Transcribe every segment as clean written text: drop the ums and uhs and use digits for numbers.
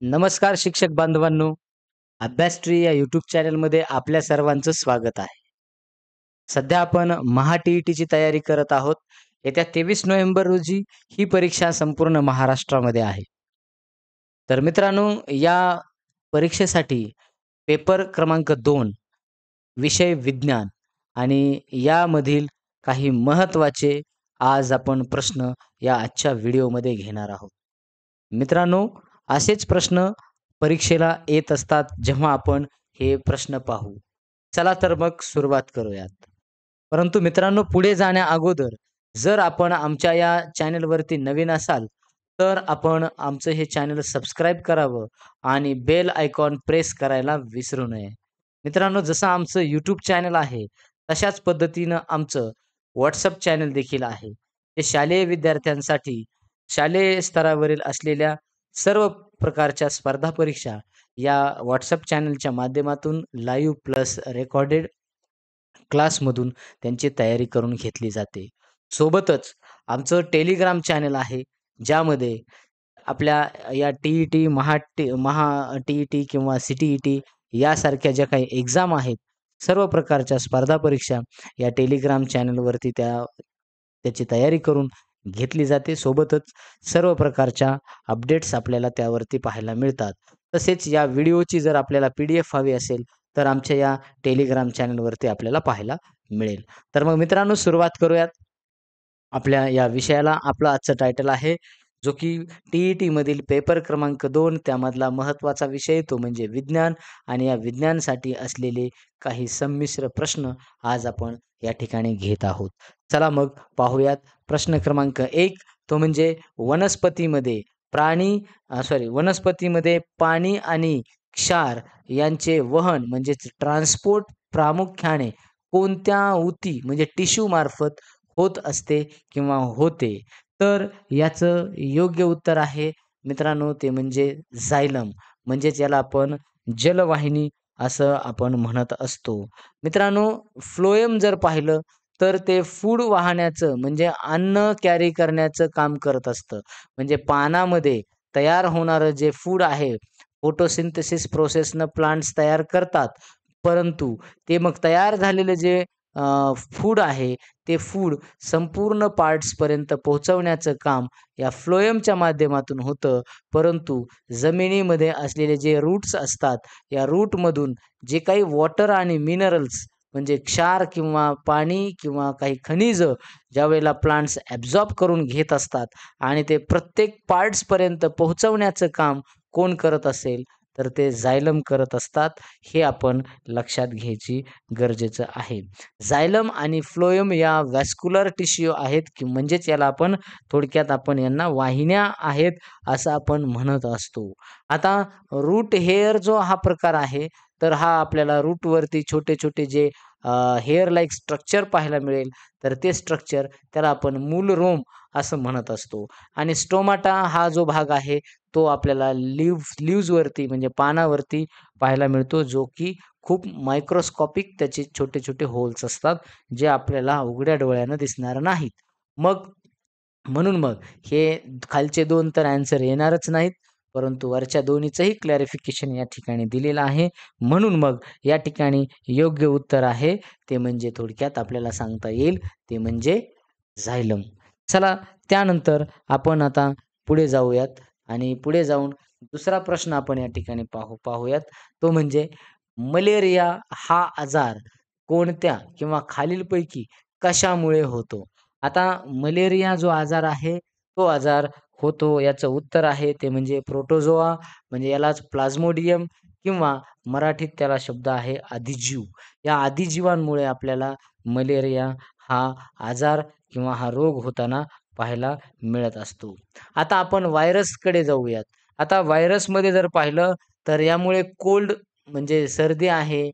नमस्कार शिक्षक बांधवांनो, अभ्यास ट्री या यूट्यूब चॅनलमध्ये आपल्या सर्वांचं स्वागत आहे. सध्या आपण महा-टी-ई-टीची तयारी करत आहोत. येत्या 23 नोव्हेंबर रोजी ही परीक्षा संपूर्ण महाराष्ट्रामध्ये आहे. तर मित्रांनो, या परीक्षेसाठी पेपर क्रमांक 2 विषय विज्ञान आणि यामधील काही महत्त्वाचे आज आपण प्रश्न या आजच्या व्हिडिओमध्ये घेणार आहोत. मित्रांनो, असेच प्रश्न परीक्षेला येत असतात जेव्हा आपण हे प्रश्न पाहू. चला तर मग सुरुवात करूयात. परंतु मित्रांनो, पुढे जाण्या अगोदर जर आपण आमच्या या चॅनलवरती नवीन असाल, तर आपण आमचं हे चॅनल सबस्क्राईब करावं आणि बेल आयकॉन प्रेस करायला विसरू नये. मित्रांनो, जसं आमचं यूट्यूब चॅनल आहे, तशाच पद्धतीनं आमचं WhatsApp चॅनल देखील आहे. ते शालेय विद्यार्थ्यांसाठी शालेय स्तरावरील असलेल्या सर्व प्रकारच्या स्पर्धा परीक्षा या WhatsApp चॅनलच्या माध्यमातून लाईव्ह प्लस रेकॉर्डेड क्लासमधून त्यांची तयारी करून घेतली जाते. सोबतच आमचं टेलिग्राम चॅनल आहे, ज्यामध्ये आपल्या या टी-ई-टी, महा-टी-ई-टी किंवा सी-टी-ई-टी यासारख्या ज्या काही एक्झाम आहेत, सर्व प्रकारच्या स्पर्धा परीक्षा या टेलिग्राम चॅनलवरती त्याची तयारी करून घेतली जाते. सोबतच सर्व प्रकारच्या अपडेट्स आपल्याला त्यावरती पाहायला मिळतात. तसेच या व्हिडिओची जर आपल्याला पी-डी-एफ हवी असेल, तर आमच्या या टेलिग्राम चॅनलवरती आपल्याला पाहायला मिळेल. तर मग मित्रांनो, सुरुवात करूयात आपल्या या विषयाला. आपलं आजचं टायटल आहे, जो की टी-ई-टीमधील पेपर क्रमांक 2 त्यामधला महत्त्वाचा विषय तो म्हणजे विज्ञान आणि या विज्ञानसाठी असलेले काही संमिश्र प्रश्न आज आपण या ठिकाणी घेत आहोत. चला मग पाहूयात. प्रश्न क्रमांक 1 तो म्हणजे वनस्पतीमध्ये पाणी आणि क्षार यांचे वहन म्हणजेच ट्रान्सपोर्ट प्रामुख्याने कोणत्या ऊती म्हणजे टिश्यू मार्फत होत असते किंवा होते? तर याचं योग्य उत्तर आहे मित्रांनो, ते म्हणजे झायलम, म्हणजेच याला आपण जलवाहिनी असं आपण म्हणत असतो. मित्रांनो, फ्लोएम जर पाहिलं तर ते फूड वाहण्याचं म्हणजे अन्न कॅरी करण्याचं काम करत असतं. म्हणजे पानामध्ये तयार होणारं जे फूड आहे, फोटोसिंथेसिस प्रोसेसनं प्लांट्स तयार करतात. परंतु ते मग तयार झालेलं जे फूड आहे, ते फूड संपूर्ण पार्ट्सपर्यंत पोहोचवण्याचं काम या फ्लोएमच्या माध्यमातून होतं. परंतु जमिनीमध्ये असलेले जे रूट्स असतात, या रूटमधून जे काही वॉटर आणि मिनरल्स म्हणजे क्षार किंवा पाणी किंवा काही खनिजं ज्यावेळेला प्लांट्स ॲब्झॉर्ब करून घेत असतात आणि ते प्रत्येक पार्ट्सपर्यंत पोहोचवण्याचं काम कोण करत असेल, तर ते झायलम करत असतात. हे आपण लक्षात घ्यायची गरजेचं आहे. झायलम आणि फ्लोएम या व्हॅस्क्युलर टिश्यू आहेत की म्हणजेच याला आपण थोडक्यात आपण यांना वाहिन्या आहेत असं आपण म्हणत असतो. आता रूट हेअर जो हा प्रकार आहे, तर हा आपल्याला रूटवरती छोटे-छोटे जे हेअर लाइक स्ट्रक्चर पाहायला मिळेल, तर ते स्ट्रक्चर त्याला आपण मूलरोम असं म्हणत असतो. आणि स्टोमाटा हा जो भाग आहे, तो आपल्याला लीव्हजवरती म्हणजे पानावरती पाहायला मिळतो, जो की खूप मायक्रोस्कोपिक त्याचे छोटे-छोटे होल्स असतात, जे आपल्याला उघड्या डोळ्यानं दिसणार नाहीत. मग म्हणून मग हे खालचे 2 तर ॲन्सर येणारच नाहीत. परंतु वरच्या दोन्हीचंही क्लॅरिफिकेशन या ठिकाणी दिलेलं आहे. म्हणून मग या ठिकाणी योग्य उत्तर आहे ते म्हणजे थोडक्यात आपल्याला सांगता येईल ते म्हणजे झायलम. चला त्यानंतर आपण आता पुढे जाऊयात आणि पुढे जाऊन दुसरा प्रश्न आपण या ठिकाणी पाहूयात. तो म्हणजे मलेरिया हा आजार कोणत्या किंवा खालीलपैकी कशामुळे होतो? आता मलेरिया जो आजार आहे, तो आजार होतो याचं उत्तर आहे ते म्हणजे प्रोटोझोआ म्हणजे यालाच प्लाझ्मोडियम किंवा मराठीत त्याला शब्द आहे अधिजीव. या अधिजीवांमुळे आपल्याला मलेरिया हा आजार किंवा हा रोग होताना पाहायला मिळत असतो. आता आपण व्हायरसकडे जाऊयात. आता व्हायरसमध्ये जर पाहिलं तर यामुळे कोल्ड म्हणजे सर्दी आहे.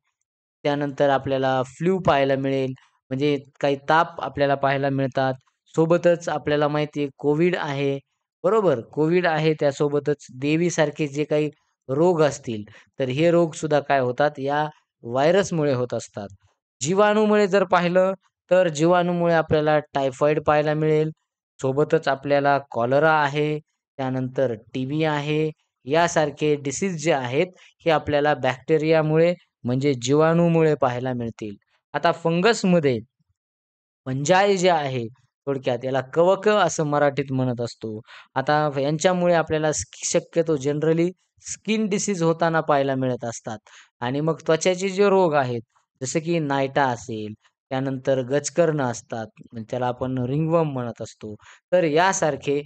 त्यानंतर आपल्याला फ्लू पाहायला मिळेल. म्हणजे काही ताप आपल्याला पाहायला मिळतात. सोबतच आपल्याला माहिती आहे कोविड आहे. बरोबर? कोविड आहे त्यासोबतच देवीसारखे जे काही रोग असतील, तर हे रोगसुद्धा काय होतात या व्हायरसमुळे होत असतात. जीवाणूमुळे जर पाहिलं तर जीवाणूमुळे आपल्याला टायफॉईड पाहायला मिळेल. सोबतच आपल्याला कॉलरा आहे. त्यानंतर टीबी आहे. यासारखे डिसीज जे आहेत, हे आपल्याला बॅक्टेरियामुळे म्हणजे जीवाणूमुळे पाहायला मिळतील. आता फंगसमध्ये फंजाई जे आहे, थोडक्यात याला कवक असं मराठीत म्हणत असतो. आता यांच्यामुळे आपल्याला शक्यतो जनरली स्किन डिसीज होताना पाहायला मिळत असतात. आणि मग त्वचेचे जे रोग आहेत, जसं की नायटा असेल, त्यानंतर गजकर्ण असतात, म्हणजे त्याला आपण रिंगवर्म म्हणत असतो. तर यासारखे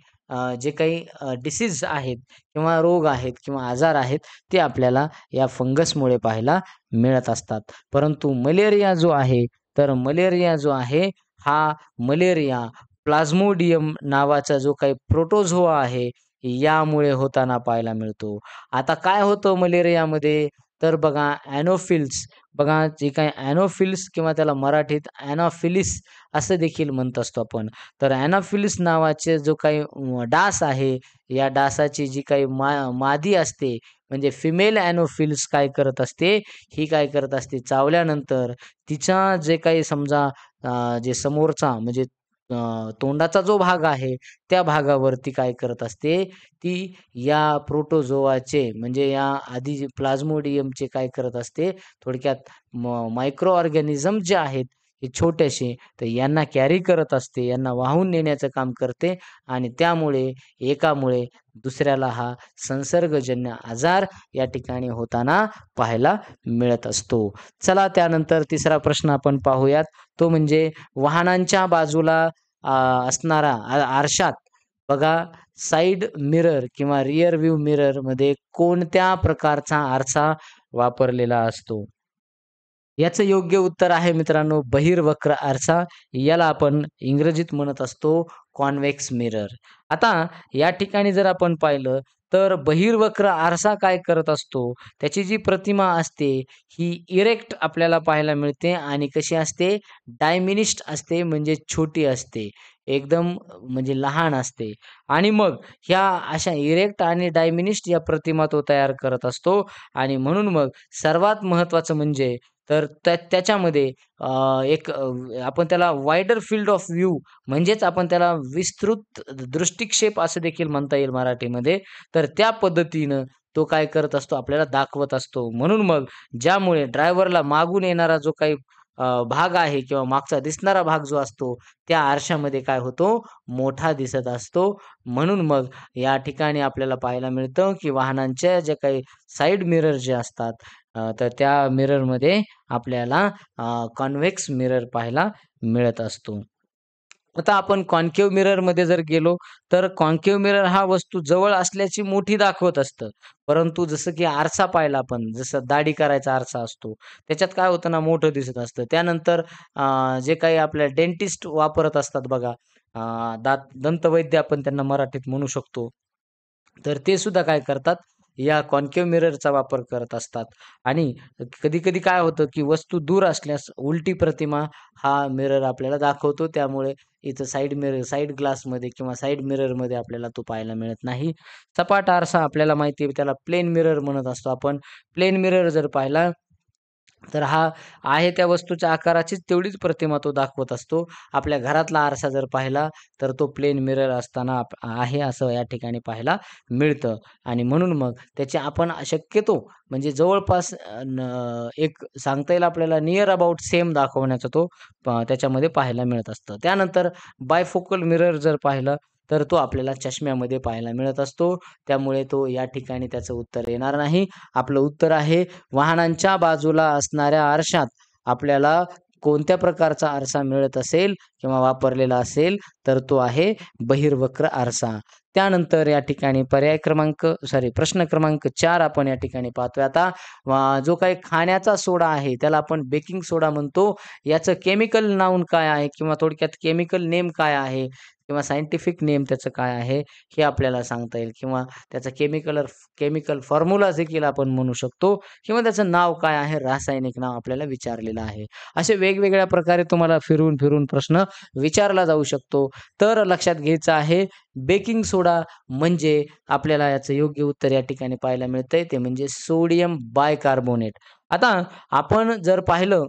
जे काही डिसीज आहेत किंवा रोग आहेत किंवा आजार आहेत, ते आपल्याला या फंगसमुळे पाहायला मिळत असतात. परंतु मलेरिया जो आहे, तर मलेरिया जो आहे, हा मलेरिया प्लाझ्मोडियम नावाचा जो काही प्रोटोझोआ आहे, यामुळे होताना पाहायला मिळतो. आता काय होतं मलेरियामध्ये? तर बघा एनोफिल्स, बघा जे काही एनोफिल्स किंवा त्याला मराठीत एनोफिलीस असं देखील म्हणत असतो आपण. तर एनोफिलीस नावाचे जो काही डास आहे, या डासाची जी काही मादी असते, म्हणजे फिमेल एनोफिल्स काय करत असते, ही काय करत असते, चावल्यानंतर तिचा जे काही समजा जे समोरचा म्हणजे तोंडाचा जो भाग आहे, त्या भागावरती काय करत असते, ती या प्रोटोझोआचे म्हणजे या आधी जे प्लाझ्मोडियमचे काय करत असते, थोडक्यात मायक्रो ऑर्गॅनिझम जे आहेत, हे छोटेसे, तर यांना कॅरी करत असते, यांना वाहून नेण्याचं काम करते आणि त्यामुळे एकामुळे दुसऱ्याला हा संसर्गजन्य आजार या ठिकाणी होताना पाहायला मिळत असतो. चला त्यानंतर तिसरा प्रश्न आपण पाहूयात. तो म्हणजे वाहनांच्या बाजूला असणारा आरशात बघा साइड मिरर किंवा रियर व्ह्यू मिररमध्ये कोणत्या प्रकारचा आरसा वापरलेला असतो? याचं योग्य उत्तर आहे मित्रांनो बहिर्वक्र आरसा. याला आपण इंग्रजीत म्हणत असतो कॉन्व्हेक्स मिरर. आता या ठिकाणी जर आपण पाहिलं तर बहिर्वक्र आरसा काय करत असतो, त्याची जी प्रतिमा असते ही इरेक्ट आपल्याला पाहायला मिळते आणि कशी असते, डायमिनिश्ड असते म्हणजे छोटी असते. एकदम म्हणजे लहान असते आणि मग ह्या अशा इरेक्ट आणि डायमिनिश्ड या प्रतिमा तो तयार करत असतो आणि म्हणून मग सर्वात महत्त्वाचं म्हणजे तर त्याच्यामध्ये एक आपण त्याला वाइडर फील्ड ऑफ व्ह्यू म्हणजेच आपण त्याला विस्तृत दृष्टिक्षेप असं देखील म्हणता येईल मराठीमध्ये. तर त्या पद्धतीनं तो काय करत असतो, आपल्याला दाखवत असतो. म्हणून मग ज्यामुळे ड्रायव्हरला मागून येणारा जो काही भाग आहे किंवा मागचा दिसणारा भाग जो असतो, त्या आरशामध्ये काय होतो, मोठा दिसत असतो. म्हणून मग या ठिकाणी आपल्याला पाहायला मिळतं, की वाहनांच्या ज्या काही साइड मिरर जे असतात, तर त्या मिररमध्ये आपल्याला कॉन्व्हेक्स मिरर पाहायला मिळत असतो. आता आपण कॉन्केव्ह मिररमध्ये जर गेलो, तर कॉन्केव्ह मिरर हा वस्तू जवळ असल्याची मोठी दाखवत असतं. परंतु जसं की आरसा पाहिला आपण, जसं दाढी करायचा आरसा असतो, त्याच्यात काय होतं ना, मोठं दिसत असतं. त्यानंतर जे काही आपल्या डेंटिस्ट वापरत असतात बघा, दंतवैद्य आपण त्यांना मराठीत म्हणू शकतो. तर ते सुद्धा काय करतात, या कॉन्केव्ह मिररचा वापर करत असतात आणि कधी-कधी काय होतं, की वस्तू दूर असल्यास उलटी प्रतिमा हा मिरर आपल्याला दाखवतो. त्यामुळे इथं साइड मिरर, साइड ग्लासमध्ये किंवा साइड मिररमध्ये आपल्याला तो पाहायला मिळत नाही. सपाट आरसा आपल्याला माहिती आहे, त्याला प्लेन मिरर म्हणत असतो आपण. प्लेन मिरर जर पाहिला तर हा आहे त्या वस्तूच्या आकाराचीच तेवढीच प्रतिमा तो दाखवत असतो. आपल्या घरातला आरसा जर पाहिला, तर तो प्लेन मिरर असताना आहे असं या ठिकाणी पाहायला मिळतं आणि म्हणून मग त्याचे आपण शक्यतो म्हणजे जवळपास एक सांगता येईल आपल्याला नियर अबाउट सेम दाखवण्याचा तो त्याच्यामध्ये पाहायला मिळत असतं. त्यानंतर बायफोकल मिरर जर पाहिलं, तर तो आपल्याला चष्म्यामध्ये पाहायला मिळत असतो. त्यामुळे तो या ठिकाणी त्याचं उत्तर येणार नाही. आपलं उत्तर आहे वाहनांच्या बाजूला असणाऱ्या आरशात आपल्याला कोणत्या प्रकारचा आरसा मिळत असेल किंवा वापरलेला असेल, तर तो आहे बहिर्वक्र आरसा. त्यानंतर या ठिकाणी प्रश्न क्रमांक 4 आपण या ठिकाणी पाहतोय आता. जो काही खाण्याचा सोडा आहे, त्याला आपण बेकिंग सोडा म्हणतो. याचं केमिकल नाऊन काय आहे किंवा थोडक्यात केमिकल नेम काय आहे किंवा सायंटिफिक नेम त्याचं काय आहे, हे आपल्याला सांगता येईल किंवा त्याचा केमिकल फॉर्म्युला देखील आपण म्हणू शकतो किंवा त्याचं नाव काय आहे, रासायनिक नाव आपल्याला विचारलेलं आहे. असे वेगवेगळ्या प्रकारे तुम्हाला फिरून-फिरून प्रश्न विचारला जाऊ शकतो. तर लक्षात घ्यायचं आहे, बेकिंग सोडा म्हणजे आपल्याला याचं योग्य उत्तर या ठिकाणी पाहायला मिळतंय, ते म्हणजे सोडियम बायकार्बोनेट. आता आपण जर पाहिलं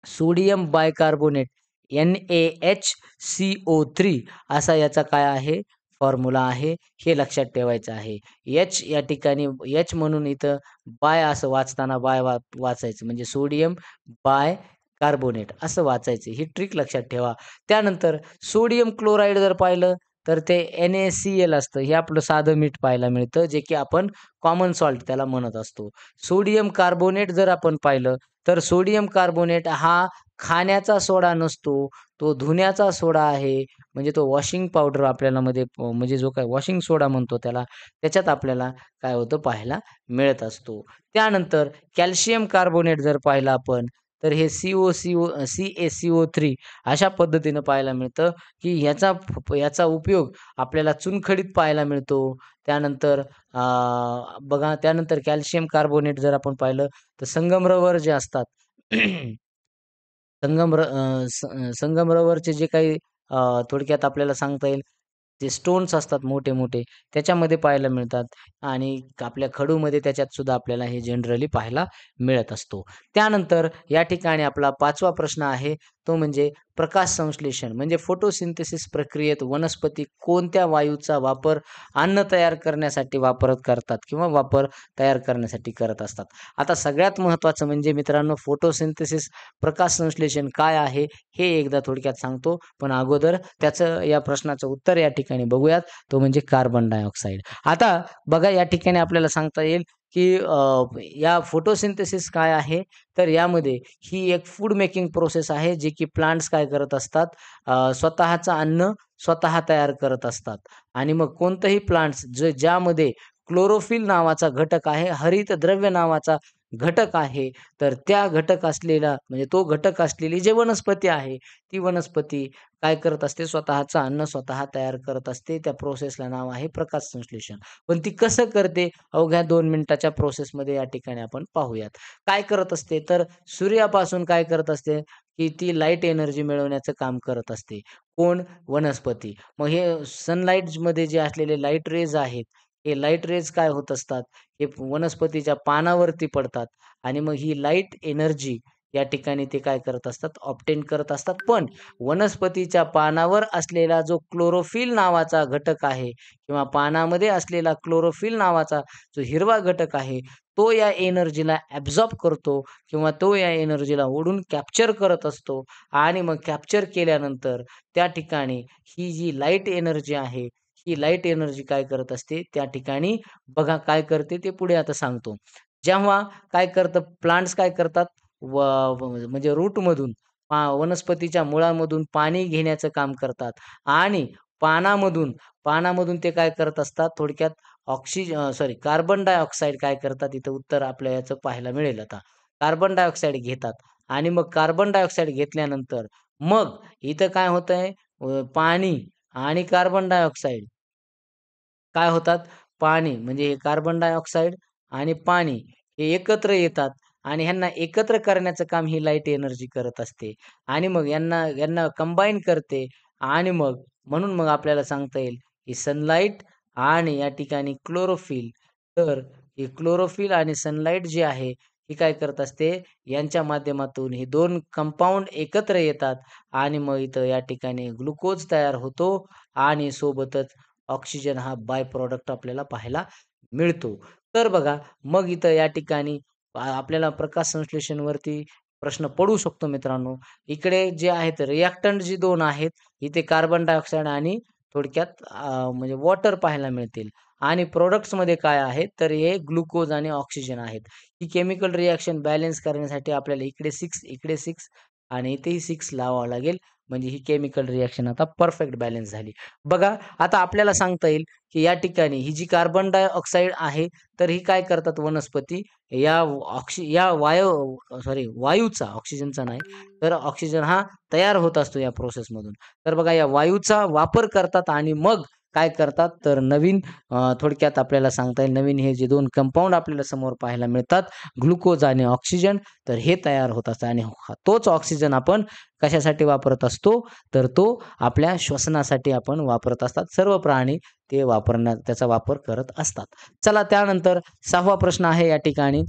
सोडियम बायकार्बोनेट NaHCO3 असा याचा काय आहे फॉर्म्युला आहे, हे लक्षात ठेवायचं आहे. एच या ठिकाणी एच म्हणून इथं बाय असं वाचताना बाय वाचायचं म्हणजे सोडियम बाय कार्बोनेट असं वाचायचं. ही ट्रिक लक्षात ठेवा. त्यानंतर सोडियम क्लोराईड जर पाहिलं तर ते NaCl असतं. हे आपलं साधं मीठ पाहायला मिळतं, जे की आपण कॉमन सॉल्ट त्याला म्हणत असतो. सोडियम कार्बोनेट जर आपण पाहिलं, तर सोडियम कार्बोनेट हा खाण्याचा सोडा नसतो, तो धुण्याचा सोडा आहे. म्हणजे तो वॉशिंग पावडर आपल्याला म्हणजे जो काही वॉशिंग सोडा म्हणतो त्याला, त्याच्यात आपल्याला काय होतं पाहायला मिळत असतो. त्यानंतर कॅल्शियम कार्बोनेट जर पाहिलं आपण, तर हे CaCO3 अशा पद्धतीनं पाहायला मिळतं, की याचा उपयोग आपल्याला चुनखडीत पाहायला मिळतो. त्यानंतर त्यानंतर कॅल्शियम कार्बोनेट जर आपण पाहिलं, तर संगमरवर जे असतात संगमरवरचे जे काही थोडक्यात आपल्याला सांगता येईल, जे स्टोन्स असतात मोठे-मोठे त्याच्यामध्ये पाहायला मिळतात आणि आपल्या खडूमध्ये त्याच्यात सुद्धा आपल्याला हे जनरली पाहायला मिळत असतो. त्यानंतर या ठिकाणी आपला 5वा प्रश्न आहे, तो म्हणजे प्रकाश संश्लेषण म्हणजे फोटोसिंथेसिस प्रक्रियेत वनस्पती कोणत्या वायूचा वापर अन्न तयार करण्यासाठी करतात किंवा वापर तयार करण्यासाठी करत असतात. आता सगळ्यात महत्त्वाचं म्हणजे मित्रांनो फोटोसिंथेसिस प्रकाश संश्लेषण काय आहे, हे एकदा थोडक्यात सांगतो. पण अगोदर त्याचं या प्रश्नाचं उत्तर या ठिकाणी बघूयात. तो म्हणजे कार्बन डायऑक्साईड. आता बघा या ठिकाणी आपल्याला सांगता येईल, की या फोटोसिंथेसिस काय आहे, तर यामध्ये ही एक फूड मेकिंग प्रोसेस आहे, जी की प्लांट्स काय करत असतात, स्वतःचं अन्न स्वतः तयार करत असतात. आणि मग कोणतंही प्लांट्स ज्यामध्ये क्लोरोफिल नावाचा घटक आहे, हरितद्रव्य नावाचा घटक आहे, तर त्या घटक असलेला म्हणजे तो घटक असलेली जी वनस्पती आहे, ती वनस्पती काय करत असते, स्वतःचं अन्न स्वतः तयार करत असते. त्या प्रोसेसला नाव आहे प्रकाश संश्लेषण. पण ती कसं करते, अवघ्या 2 मिनिटाच्या प्रोसेसमध्ये या ठिकाणी आपण पाहूयात. काय करत असते, तर सूर्यापासून काय करत असते, की ती लाईट एनर्जी मिळवण्याचं काम करत असते. कोण? वनस्पती. मग हे सनलाईटमध्ये जे असलेले लाईट रेज आहेत, हे लाईट रेज काय होत असतात, हे वनस्पतीच्या पानावरती पडतात आणि मग ही लाईट एनर्जी या ठिकाणी ते काय करत असतात, ऑब्टेन करत असतात. पण वनस्पतीच्या पानावर असलेला जो क्लोरोफिल नावाचा घटक आहे किंवा पानामध्ये असलेला क्लोरोफिल नावाचा जो हिरवा घटक आहे, तो या एनर्जीला ॲब्सॉर्ब करतो किंवा तो या एनर्जीला ओढून कॅप्चर करत असतो आणि मग कॅप्चर केल्यानंतर त्या ठिकाणी ही जी लाईट एनर्जी आहे, ही लाईट एनर्जी काय करत असते, त्या ठिकाणी बघा काय करते ते पुढे आता सांगतो. जेव्हा काय करतं प्लांट्स काय करतात म्हणजे रूटमधून वनस्पतीच्या मुळामधून पाणी घेण्याचं काम करतात आणि पानामधून पानामधून ते काय करत असतात थोडक्यात कार्बन डायऑक्साईड काय करतात इथं उत्तर आपल्या याचं पाहायला मिळेल आता. कार्बन डायऑक्साईड घेतात आणि मग कार्बन डायऑक्साईड घेतल्यानंतर मग इथं काय होतंय पाणी आणि कार्बन डायऑक्साईड काय होतात? पाणी म्हणजे हे कार्बन डायऑक्साईड आणि पाणी हे एकत्र येतात आणि ह्यांना एकत्र करण्याचं काम ही लाईट एनर्जी करत असते आणि मग यांना यांना कंबाईन करते आणि मग म्हणून मग आपल्याला सांगता येईल, की सनलाईट आणि या ठिकाणी क्लोरोफिल. तर हे क्लोरोफिल आणि सनलाईट जी आहे, ही काय करत असते, यांच्या माध्यमातून हे 2 कंपाउंड एकत्र येतात आणि मग इथं या ठिकाणी ग्लुकोज तयार होतो आणि सोबतच ऑक्सिजन हा बाय प्रॉडक्ट आपल्याला पाहायला मिळतो. तर बघा, मग इथं या ठिकाणी आपल्याला प्रकाश संश्लेषणवरती प्रश्न पडू शकतो मित्रांनो. इकडे जे आहेत रिएक्टंट जी 2 आहेत, इथे कार्बन डायऑक्साईड आणि थोडक्यात म्हणजे वॉटर पाहायला मिळतील आणि प्रॉडक्ट्समध्ये काय आहेत, तर हे ग्लुकोज आणि ऑक्सिजन आहेत. ही केमिकल रिएक्शन बॅलन्स करण्यासाठी आपल्याला इकडे 6 आणि इथेही 6 लावावं लागेल. म्हणजे ही केमिकल रिएक्शन आता परफेक्ट बॅलन्स झाली. बघा, आता आपल्याला सांगता येईल, की या ठिकाणी ही जी कार्बन डायऑक्साईड आहे, तर ही काय करतात वनस्पती या वायूचा, ऑक्सिजनचा नाही, तर ऑक्सिजन हा तयार होत असतो या प्रोसेसमधून. तर बघा या वायूचा वापर करतात आणि मग काय करतात, तर नवीन थोडक्यात आपल्याला सांगता येईल, नवीन हे जे 2 कंपाउंड आपल्याला समोर पाहायला मिळतात, ग्लुकोज आणि ऑक्सिजन, तर हे तयार होत असतात आणि तोच ऑक्सिजन आपण कशासाठी वापरत असतो, तर तो आपल्या श्वसनासाठी आपण वापरत असतात. सर्व प्राणी त्याचा वापर करत असतात. चला त्यानंतर 6वा प्रश्न आहे या ठिकाणी.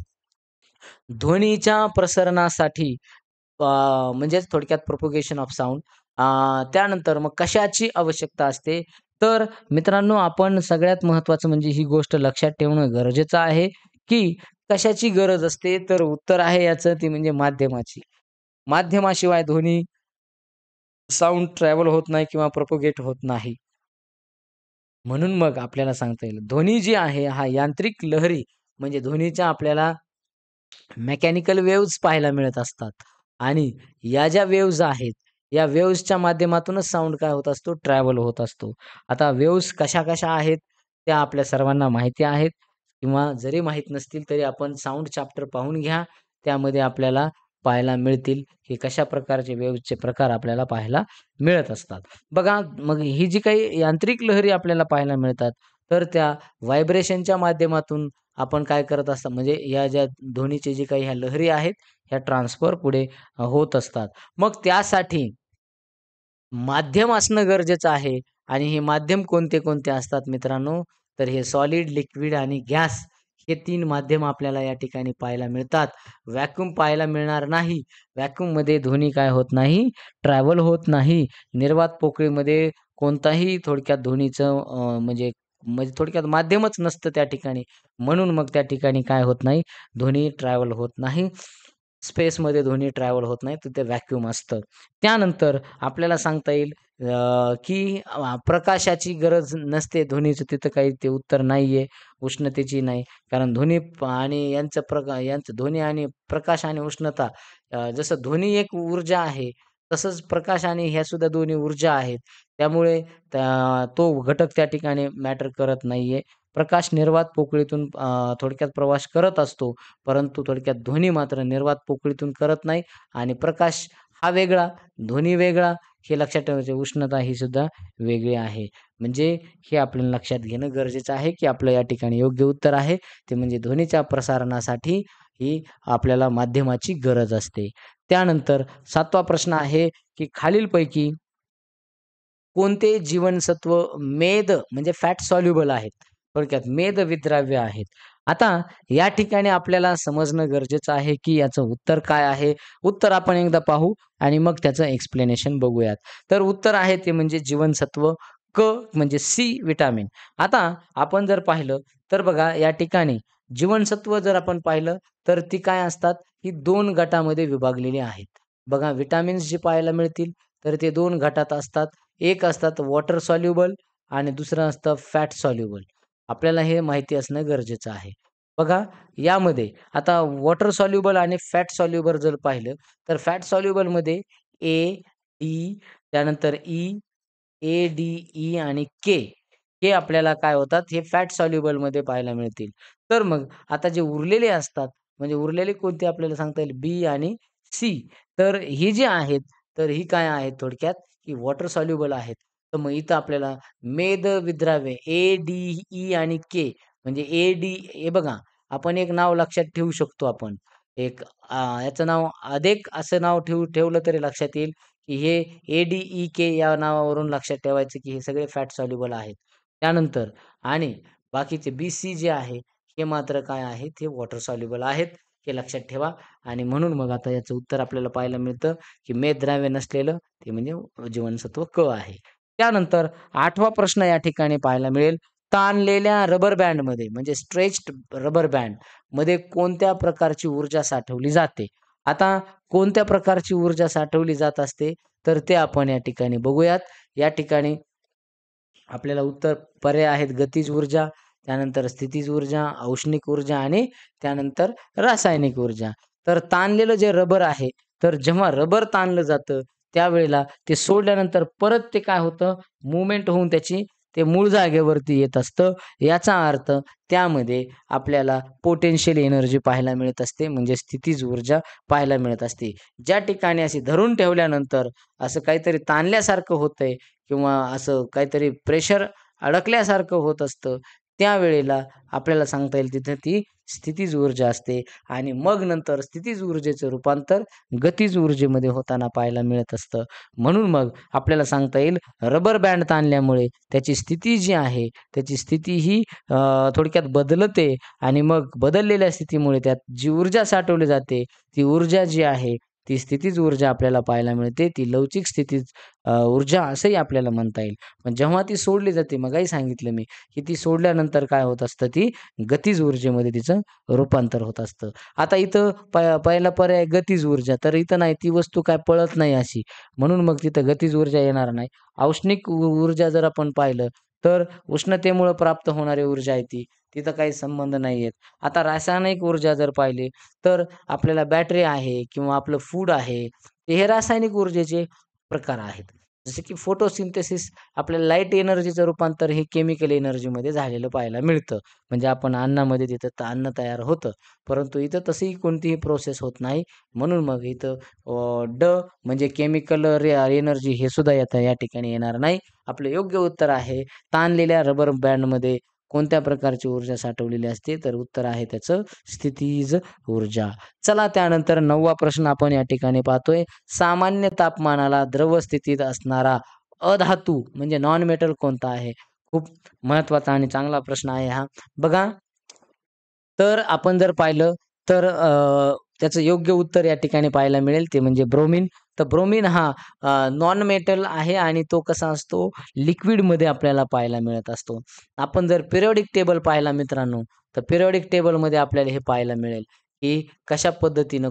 ध्वनीच्या प्रसरणासाठी अ, म्हणजेच थोडक्यात प्रोपगेशन ऑफ साउंड त्यानंतर मग कशाची आवश्यकता असते? तर मित्रांनो, आपण सगळ्यात महत्त्वाचं म्हणजे ही गोष्ट लक्षात ठेवणं गरजेचं आहे, की कशाची गरज असते? तर उत्तर आहे याचं ती म्हणजे माध्यमाची. माध्यमाशिवाय ध्वनी, साउंड ट्रॅव्हल होत नाही किंवा प्रोपगेट होत नाही. म्हणून मग आपल्याला सांगता येईल, ध्वनी जी आहे हा यांत्रिक लहरी म्हणजे ध्वनीच्या आपल्याला मेकॅनिकल वेव्हज पाहायला मिळत असतात आणि या ज्या वेव्हज आहेत, या वेव्हजच्या माध्यमातूनच साउंड काय होत असतो, ट्रॅव्हल होत असतो. आता वेव्हज कशा-कशा आहेत, त्या आपल्या सर्वांना माहिती आहेत किंवा जरी माहीत नसतील तरी आपण साउंड चॅप्टर पाहून घ्या. त्यामध्ये आपल्याला पाहायला मिळतील, की कशा प्रकारचे वेव्हजचे प्रकार आपल्याला पाहायला मिळत असतात. बघा, मग ही जी काही यांत्रिक लहरी आपल्याला पाहायला मिळतात, तर त्या व्हायब्रेशनच्या माध्यमातून आपण काय करत असतात म्हणजे या ज्या ध्वनीचे जे काही ह्या लहरी आहेत, ह्या ट्रान्सफर पुढे होत असतात. मग त्यासाठी माध्यम असणं गरजेचं आहे आणि हे माध्यम कोणते-कोणते असतात मित्रांनो, तर हे सॉलिड, लिक्विड आणि गॅस हे 3 माध्यम आपल्याला या ठिकाणी पाहायला मिळतात. व्हॅक्यूम पाहायला मिळणार नाही. व्हॅक्यूममध्ये ध्वनी काय होत नाही, ट्रॅव्हल होत नाही. निर्वात पोकळीमध्ये कोणताही थोडक्यात ध्वनीचं म्हणजे म्हणजे थोडक्यात माध्यमच नसतं त्या ठिकाणी. म्हणून मग त्या ठिकाणी काय होत नाही, ध्वनी ट्रॅव्हल होत नाही. स्पेसमध्ये ध्वनी ट्रॅव्हल होत नाही, तिथे व्हॅक्यूम असतं. त्यानंतर आपल्याला सांगता येईल की प्रकाशाची गरज नसते ध्वनीचं तिथं काही ते उत्तर नाहीये. उष्णतेची नाही. कारण ध्वनी आणि यांचं ध्वनी आणि प्रकाश आणि उष्णता जसं ध्वनी एक ऊर्जा आहे, तसंच प्रकाश आणि ह्या सुद्धा दोन्ही ऊर्जा आहेत. त्यामुळे तो घटक त्या ठिकाणी मॅटर करत नाहीये. प्रकाश निर्वात पोकळीतून थोडक्यात प्रवास करत असतो. परंतु थोडक्यात ध्वनी मात्र निर्वात पोकळीतून करत नाही आणि प्रकाश हा वेगळा, ध्वनी वेगळा हे लक्षात ठेवायचं. उष्णता ही सुद्धा वेगळी आहे. म्हणजे हे आपल्याला लक्षात घेणं गरजेचं आहे, की आपलं या ठिकाणी योग्य उत्तर आहे ते म्हणजे ध्वनीच्या प्रसारणासाठी ही आपल्याला माध्यमाची गरज असते. त्यानंतर 7वा प्रश्न आहे, की खालीलपैकी कोणते जीवनसत्व मेद म्हणजे फॅट सॉल्युबल आहेत. थोडक्यात मेदविद्राव्य आहेत. आता या ठिकाणी आपल्याला समजणं गरजेचं आहे, की याचं उत्तर काय आहे? उत्तर आपण एकदा पाहू आणि मग त्याचं एक्सप्लेनेशन बघूयात. तर उत्तर आहे ते म्हणजे जीवनसत्व क म्हणजे सी व्हिटॅमिन. आता आपण जर पाहिलं तर बघा या ठिकाणी जीवनसत्व जर आपण पाहिलं तर ती काय असतात? ही 2 गटामध्ये विभागलेली आहेत. बघा व्हिटॅमिन्स जे पाहायला मिळतील तर ते 2 गटात असतात. एक असतात वॉटर सॉल्युबल आणि दुसरं असतं फॅट सॉल्युबल. आपल्याला हे माहिती असणं गरजेचं आहे. बघा यामध्ये आता वॉटर सॉल्युबल आणि फॅट सॉल्युबल जर पाहिलं, तर फॅट सॉल्युबलमध्ये ए, डी त्यानंतर ई, ए, डी, ई आणि के हे आपल्याला काय होतात, हे फॅट सॉल्युबलमध्ये पाहायला मिळतील. तर मग आता जे उरलेले असतात, म्हणजे उरलेले कोणते आपल्याला सांगता येईल बी आणि सी. तर ही जी आहेत, तर ही काय आहेत थोडक्यात, की वॉटर सॉल्युबल आहेत. तर मग इथं आपल्याला मेदविद्राव्य ए, डी, ई आणि के म्हणजे ए, डी हे बघा, आपण एक नाव लक्षात ठेवू शकतो आपण. एक याचं नाव अदेक असं नाव ठेवलं तरी लक्षात येईल, की हे ए-डी-ई-के या नावावरून लक्षात ठेवायचं, की हे सगळे फॅट सॉल्युबल आहेत. त्यानंतर आणि बाकीचे बी-सी जे आहे, हे मात्र काय आहेत, हे वॉटर सॉल्युबल आहेत. हे लक्षात ठेवा आणि म्हणून मग आता याचं उत्तर आपल्याला पाहायला मिळतं, की मेदद्राव्य नसलेलं ते म्हणजे जीवनसत्व क आहे. त्यानंतर 8वा प्रश्न या ठिकाणी पाहायला मिळेल, ताणलेल्या रबर बँडमध्ये म्हणजे स्ट्रेच्ड रबर बँडमध्ये कोणत्या प्रकारची ऊर्जा साठवली जाते? आता कोणत्या प्रकारची ऊर्जा साठवली जात असते, तर ते आपण या ठिकाणी बघूयात. या ठिकाणी आपल्याला उत्तर पर्याय आहेत गतिज ऊर्जा, त्यानंतर स्थितीज ऊर्जा, औष्णिक ऊर्जा आणि त्यानंतर रासायनिक ऊर्जा. तर ताणलेलं जे रबर आहे, तर जेव्हा रबर ताणलं जातं, त्यावेळेला ते सोडल्यानंतर परत ते काय होतं, मूव्हमेंट होऊन त्याची ते मूळ जागेवरती येत असतं. याचा अर्थ त्यामध्ये आपल्याला पोटेन्शियल एनर्जी पाहायला मिळत असते, म्हणजे स्थितीज ऊर्जा पाहायला मिळत असते. ज्या ठिकाणी अशी धरून ठेवल्यानंतर असं काहीतरी ताणल्यासारखं होतंय किंवा असं काहीतरी प्रेशर अडकल्यासारखं होत असतं, त्यावेळेला आपल्याला सांगता येईल तिथे ती स्थितीज ऊर्जा असते आणि मग नंतर स्थितीज ऊर्जेचं रूपांतर गतीज ऊर्जेमध्ये होताना पाहायला मिळत असतं. म्हणून मग आपल्याला सांगता येईल रबर बँड ताणल्यामुळे त्याची स्थिती जी आहे, त्याची स्थिती ही थोडक्यात बदलते आणि मग बदललेल्या स्थितीमुळे त्यात जी ऊर्जा साठवली जाते, ती ऊर्जा जी आहे ती स्थितीज ऊर्जा आपल्याला पाहायला मिळते. ती लवचिक स्थितीज ऊर्जा असंही आपल्याला म्हणता येईल. पण जेव्हा ती सोडली जाते, मगाही सांगितलं मी, की ती सोडल्यानंतर काय होत असतं, ती गतीज ऊर्जेमध्ये तिचं रूपांतर होत असतं. आता इथं पहिला पर्याय गतीज ऊर्जा, तर इथं नाही, ती वस्तू काय पळत नाही अशी, म्हणून मग तिथं गतीज ऊर्जा येणार नाही. औष्णिक ऊर्जा जर आपण पाहिलं, तर उष्णतेमुळं प्राप्त होणारी ऊर्जा आहे ती, तिथं काही संबंध नाही आहेत. आता रासायनिक ऊर्जा जर पाहिली, तर आपल्याला बॅटरी आहे किंवा आपलं फूड आहे, हे रासायनिक ऊर्जेचे प्रकार आहेत. जसे की फोटोसिंथेसिस, आपल्याला लाईट एनर्जीचं रूपांतर हे केमिकल एनर्जीमध्ये झालेलं पाहायला मिळतं. म्हणजे आपण अन्नामध्ये तिथं अन्न तयार होतं. परंतु इथं तशीही कोणतीही प्रोसेस होत नाही. म्हणून मग इथं ड म्हणजे केमिकल एनर्जी हे सुद्धा या ठिकाणी येणार नाही. आपलं योग्य उत्तर आहे, ताणलेल्या रबर बँडमध्ये कोणत्या प्रकारची ऊर्जा साठवलेली असते? तर उत्तर आहे त्याचं स्थितीज ऊर्जा. चला त्यानंतर 9वा प्रश्न आपण या ठिकाणी पाहतोय. सामान्य तापमानाला द्रव स्थितीत असणारा अधातू म्हणजे नॉन मेटल कोणता आहे? खूप महत्त्वाचा आणि चांगला प्रश्न आहे हा. बघा, तर आपण जर पाहिलं, तर त्याचं योग्य उत्तर या ठिकाणी पाहायला मिळेल, ते म्हणजे ब्रोमिन. तर ब्रोमिन हा नॉन मेटल आहे आणि तो कसा असतो, लिक्विडमध्ये आपल्याला पाहायला मिळत असतो. आपण जर पिरियॉडिक टेबल पाहिला मित्रांनो, तर पिरियॉडिक टेबलमध्ये आपल्याला हे पाहायला मिळेल, की कशा पद्धतीनं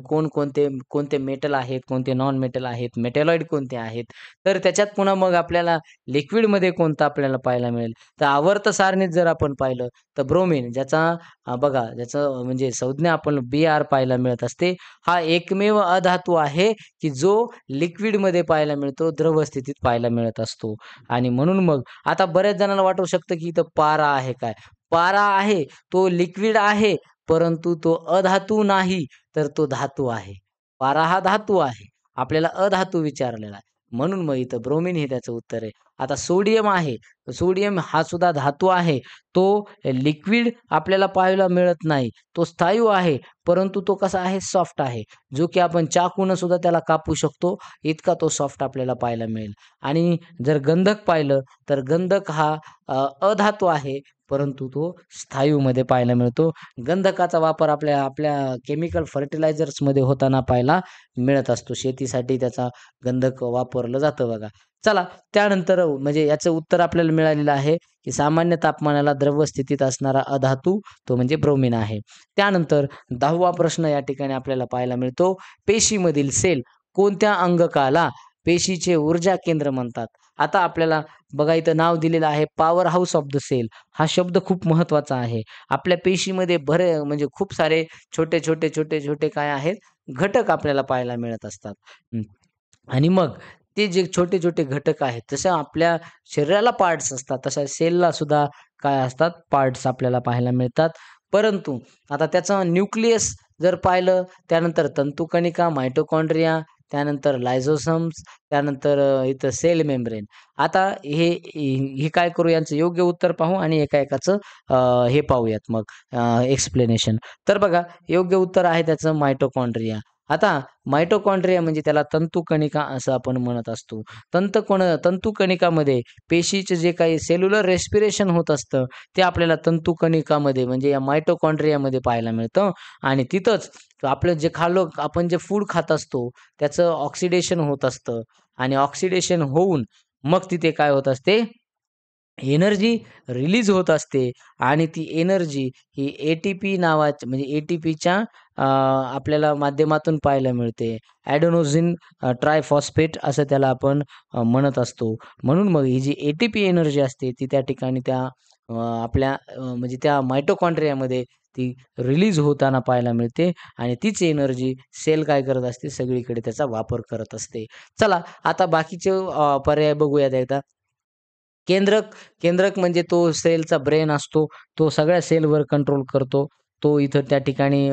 कोणते मेटल आहेत, कोणते नॉन मेटल आहेत, मेटॅलॉइड कोणते आहेत. तर त्याच्यात पुन्हा मग आपल्याला लिक्विडमध्ये कोणतं आपल्याला पाहायला मिळेल. तर आवर्त सारणीत जर आपण पाहिलं, तर ब्रोमिन ज्याचा बघा, ज्याचं म्हणजे संज्ञा आपण Br पाहायला मिळत असते. हा एकमेव अधातू आहे, की जो लिक्विडमध्ये पाहायला मिळतो, द्रव स्थितीत पाहायला मिळत असतो. आणि म्हणून मग आता बऱ्याच जणांना वाटू शकतं, की इथं पारा आहे काय? पारा आहे, तो लिक्विड आहे, परंतु तो अधातू नाही, तर तो धातू आहे. पारा हा धातू आहे. आपल्याला अधातू विचारलेला आहे. म्हणून मग इथं ब्रोमिन हे त्याचं उत्तर आहे. आता सोडियम आहे. सोडियम हा सुद्धा धातू आहे. तो लिक्विड आपल्याला पाहायला मिळत नाही. तो स्थायू आहे, परंतु तो कसा आहे, सॉफ्ट आहे. जो की आपण चाकूनं सुद्धा त्याला कापू शकतो, इतका तो सॉफ्ट आपल्याला पाहायला मिळेल. आणि जर गंधक पाहिलं, तर गंधक हा अधातू आहे, परंतु तो स्थायूमध्ये पाहायला मिळतो. गंधकाचा वापर आपल्या आपल्या केमिकल फर्टिलायझर्समध्ये होताना पाहायला मिळत असतो. शेतीसाठी त्याचा गंधक वापरलं जातं बघा. चला त्यानंतर म्हणजे याचं उत्तर आपल्याला मिळालेलं आहे, की सामान्य तापमानाला द्रव स्थितीत असणारा अधातू तो म्हणजे ब्रोमिन आहे. त्यानंतर 10वा प्रश्न या ठिकाणी आपल्याला पाहायला मिळतो. पेशीमधील सेल कोणत्या अंगकाला पेशीचे ऊर्जा केंद्र म्हणतात? आता आपल्याला बघा, इथं नाव दिलेलं आहे power house of the cell. हा शब्द खूप महत्त्वाचा आहे. आपल्या पेशीमध्ये म्हणजे खूप सारे छोटे-छोटे काय आहेत, घटक आपल्याला पाहायला मिळत असतात. हं. आणि मग ते जे छोटे-छोटे घटक आहेत, जसं आपल्या शरीराला पार्ट्स असतात, तशा सेलला सुद्धा काय असतात, पार्ट्स आपल्याला पाहायला मिळतात. परंतु आता त्याचं न्यूक्लियस जर पाहिलं, त्यानंतर तंतुकणिका, मायटोकॉन्ड्रिया, त्यानंतर लायझोसोम्स, त्यानंतर इथं सेल मेम्ब्रेन. आता हे काय करू, यांचं योग्य उत्तर पाहू आणि एका-एकाचं हे पाहूयात मग एक्सप्लेनेशन. तर बघा, योग्य उत्तर आहे त्याचं मायटोकॉन्ड्रिया. आता मायटोकॉन्ड्रिया म्हणजे त्याला तंतुकणिका असं आपण म्हणत असतो. तंतुकणिकामध्ये पेशीचे जे काही सेल्युलर रेस्पिरेशन होत असतं, ते आपल्याला तंतुकणिकामध्ये म्हणजे या मायटोकॉन्ड्रियामध्ये पाहायला मिळतं. आणि तिथंच आपलं जे आपण जे फूड खात असतो, त्याचं ऑक्सिडेशन होत असतं आणि ऑक्सिडेशन होऊन मग तिथे काय होत असते, एनर्जी रिलीज होत असते. आणि ती एनर्जी ही ए-टी-पी नावाच्या म्हणजे ए-टी-पीच्या आपल्याला माध्यमातून पाहायला मिळते. ॲडेनोसिन ट्रायफॉस्फेट असं त्याला आपण म्हणत असतो. म्हणून मग ही जी ए-टी-पी एनर्जी असते, ती त्या ठिकाणी त्या आपल्या म्हणजे त्या मायटोकॉन्ड्रियामध्ये ती रिलीज होताना पाहायला मिळते. आणि तीच एनर्जी सेल काय करत असते, सगळीकडे त्याचा वापर करत असते. चला आता बाकीचे पर्याय बघूयात एकदा. केंद्रक, केंद्रक म्हणजे तो सेलचा ब्रेन असतो. तो सगळ्या सेलवर कंट्रोल करतो. तो इथं त्या ठिकाणी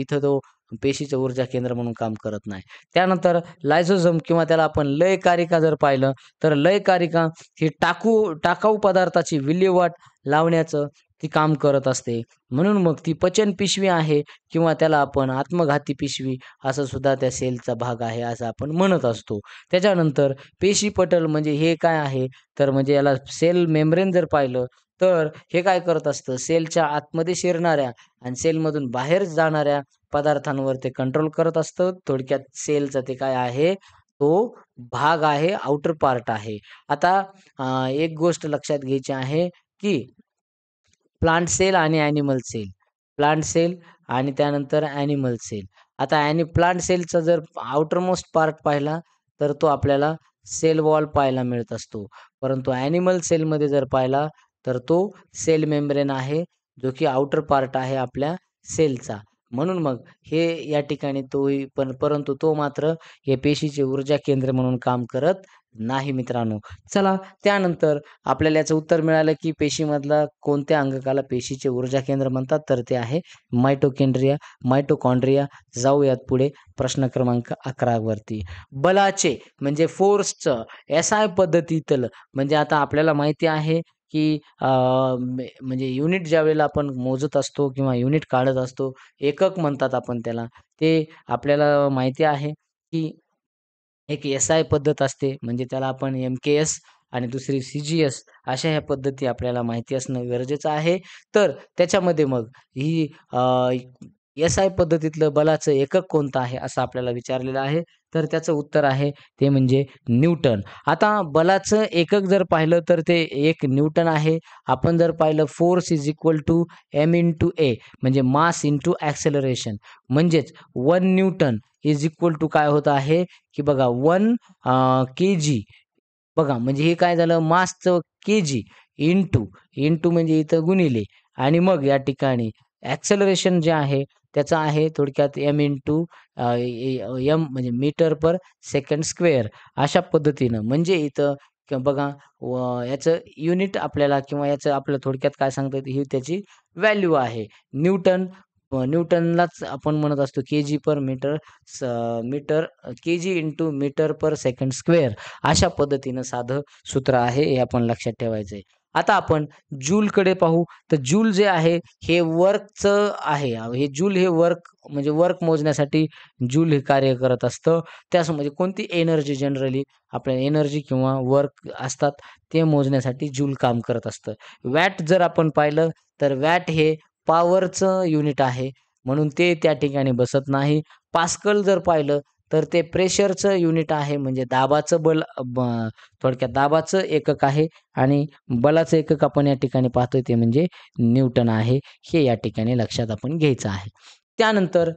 इथं तो पेशीचं ऊर्जा केंद्र म्हणून काम करत नाही. त्यानंतर लायझोझोम किंवा त्याला आपण लयकारिका जर पाहिलं, तर लयकारिका ही टाकाऊ पदार्थाची विल्हेवाट लावण्याचं ती काम करत असते. म्हणून मग ती पचन पिशवी आहे किंवा त्याला आपण आत्मघाती पिशवी असं सुद्धा त्या सेलचा भाग आहे, असं आपण म्हणत असतो. त्याच्यानंतर पेशी पटल म्हणजे हे काय आहे, तर म्हणजे याला सेल मेम्ब्रेन जर पाहिलं, तर हे काय करत असतं, सेलच्या आतमध्ये शिरणाऱ्या आणि सेलमधून बाहेर जाणाऱ्या पदार्थांवर ते कंट्रोल करत असतं. थोडक्यात सेलचं ते काय आहे, तो भाग आहे, आउटर पार्ट आहे. आता एक गोष्ट लक्षात घ्यायची आहे, की प्लांट सेल आणि ॲनिमल सेल. प्लांट सेल आणि त्यानंतर ॲनिमल सेल. आता प्लांट सेलचा जर आउटर मोस्ट पार्ट पाहिला, तर तो आपल्याला सेल वॉल पाहायला मिळत असतो. परंतु ॲनिमल सेलमध्ये जर पाहिला, तर तो सेल मेम्ब्रेन आहे, जो की आउटर पार्ट आहे आपल्या सेलचा. म्हणून मग हे या ठिकाणी तोही पण परंतु तो मात्र हे पेशीचे ऊर्जा केंद्र म्हणून काम करत नाही मित्रांनो. चला त्यानंतर आपल्याला याचं उत्तर मिळालं, की पेशीमधला कोणत्या अंगकाला पेशीचे ऊर्जा केंद्र म्हणतात, तर ते आहे मायटोकॉन्ड्रिया, मायटोकॉन्ड्रिया. जाऊयात पुढे प्रश्न क्रमांक 11 वरती. बलाचे म्हणजे फोर्सचं एसआय पद्धतीतलं म्हणजे आता आपल्याला माहिती आहे, की म्हणजे युनिट ज्यावेळेला आपण मोजत असतो किंवा युनिट काढत असतो, एकक म्हणतात आपण त्याला. ते आपल्याला माहिती आहे, की एक एस-आय पद्धत असते म्हणजे त्याला आपण एम-के-एस आणि दुसरी सी-जी-एस अशा ह्या पद्धती आपल्याला माहिती असणं गरजेचं आहे. तर त्याच्यामध्ये मग ही एस-आय पद्धतीतलं बलाचं एकक कोणतं आहे असं आपल्याला विचारलेलं आहे. तर त्याचं उत्तर आहे ते म्हणजे न्यूटन. आता बलाचं एकक जर पाहिलं तर ते 1 न्यूटन आहे. आपण जर पाहिलं force is equal to M into A म्हणजे मास इंटू ॲक्सेलरेशन म्हणजेच 1 न्यूटन इज इक्वल टू काय होत आहे, की बघा 1 केजी बघा म्हणजे हे काय झालं मासचं केजी इंटू म्हणजे इथं गुणिले आणि मग या ठिकाणी ॲक्सेलरेशन जे आहे त्याचं आहे थोडक्यात एम इंटू एम म्हणजे मीटर पर सेकंड स्क्वेअर अशा पद्धतीनं म्हणजे इथं बघा याचं युनिट आपल्याला किंवा याचं आपलं थोडक्यात काय सांगता येतं ही त्याची व्हॅल्यू आहे. न्यूटन न्यूटनलाच आपण म्हणत असतो KG per metre metre KG into metre per second square अशा पद्धतीनं साधं सूत्र आहे हे आपण लक्षात ठेवायचं आहे. आता आपण जूलकडे पाहू तर जूल जे आहे हे वर्कचं आहे. हे जूल हे वर्क म्हणजे वर्क मोजण्यासाठी जूल हे कार्य करत असतं. त्याच म्हणजे कोणती एनर्जी जनरली आपल्या एनर्जी किंवा वर्क असतात ते मोजण्यासाठी जूल काम करत असतं. वॅट जर आपण पाहिलं तर वॅट हे पॉवरचं युनिट आहे. म्हणून ते त्या ठिकाणी बसत नाही. पास्कल जर पाहिलं तर ते प्रेशरचं युनिट आहे म्हणजे दाबाचं बल थोडक्यात दाबाचं एकक आहे आणि बलाचं एकक आपण या ठिकाणी पाहतोय ते म्हणजे न्यूटन आहे. हे या ठिकाणी लक्षात आपण घ्यायचं आहे. त्यानंतर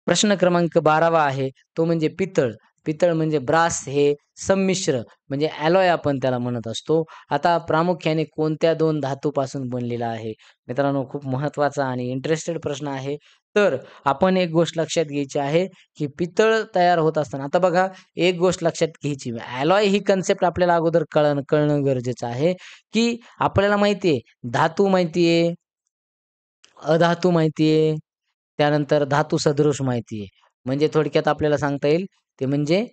प्रश्न क्रमांक 12वा आहे तो म्हणजे पितळ. पितळ म्हणजे ब्रास हे संमिश्र म्हणजे ॲलॉय आपण त्याला म्हणत असतो. आता प्रामुख्याने कोणत्या 2 धातूपासून बनलेला आहे? मित्रांनो खूप महत्त्वाचा आणि इंटरेस्टेड प्रश्न आहे. तर आपण एक गोष्ट लक्षात घ्यायची आहे, की पितळ तयार होत असताना आता बघा एक गोष्ट लक्षात घ्यायची ॲलॉय ही कन्सेप्ट आपल्याला अगोदर कळणं गरजेचं आहे, की आपल्याला माहिती आहे धातू माहिती आहे, अधातू माहिती आहे, त्यानंतर धातू सदृश माहिती आहे. म्हणजे थोडक्यात आपल्याला सांगता येईल ते म्हणजे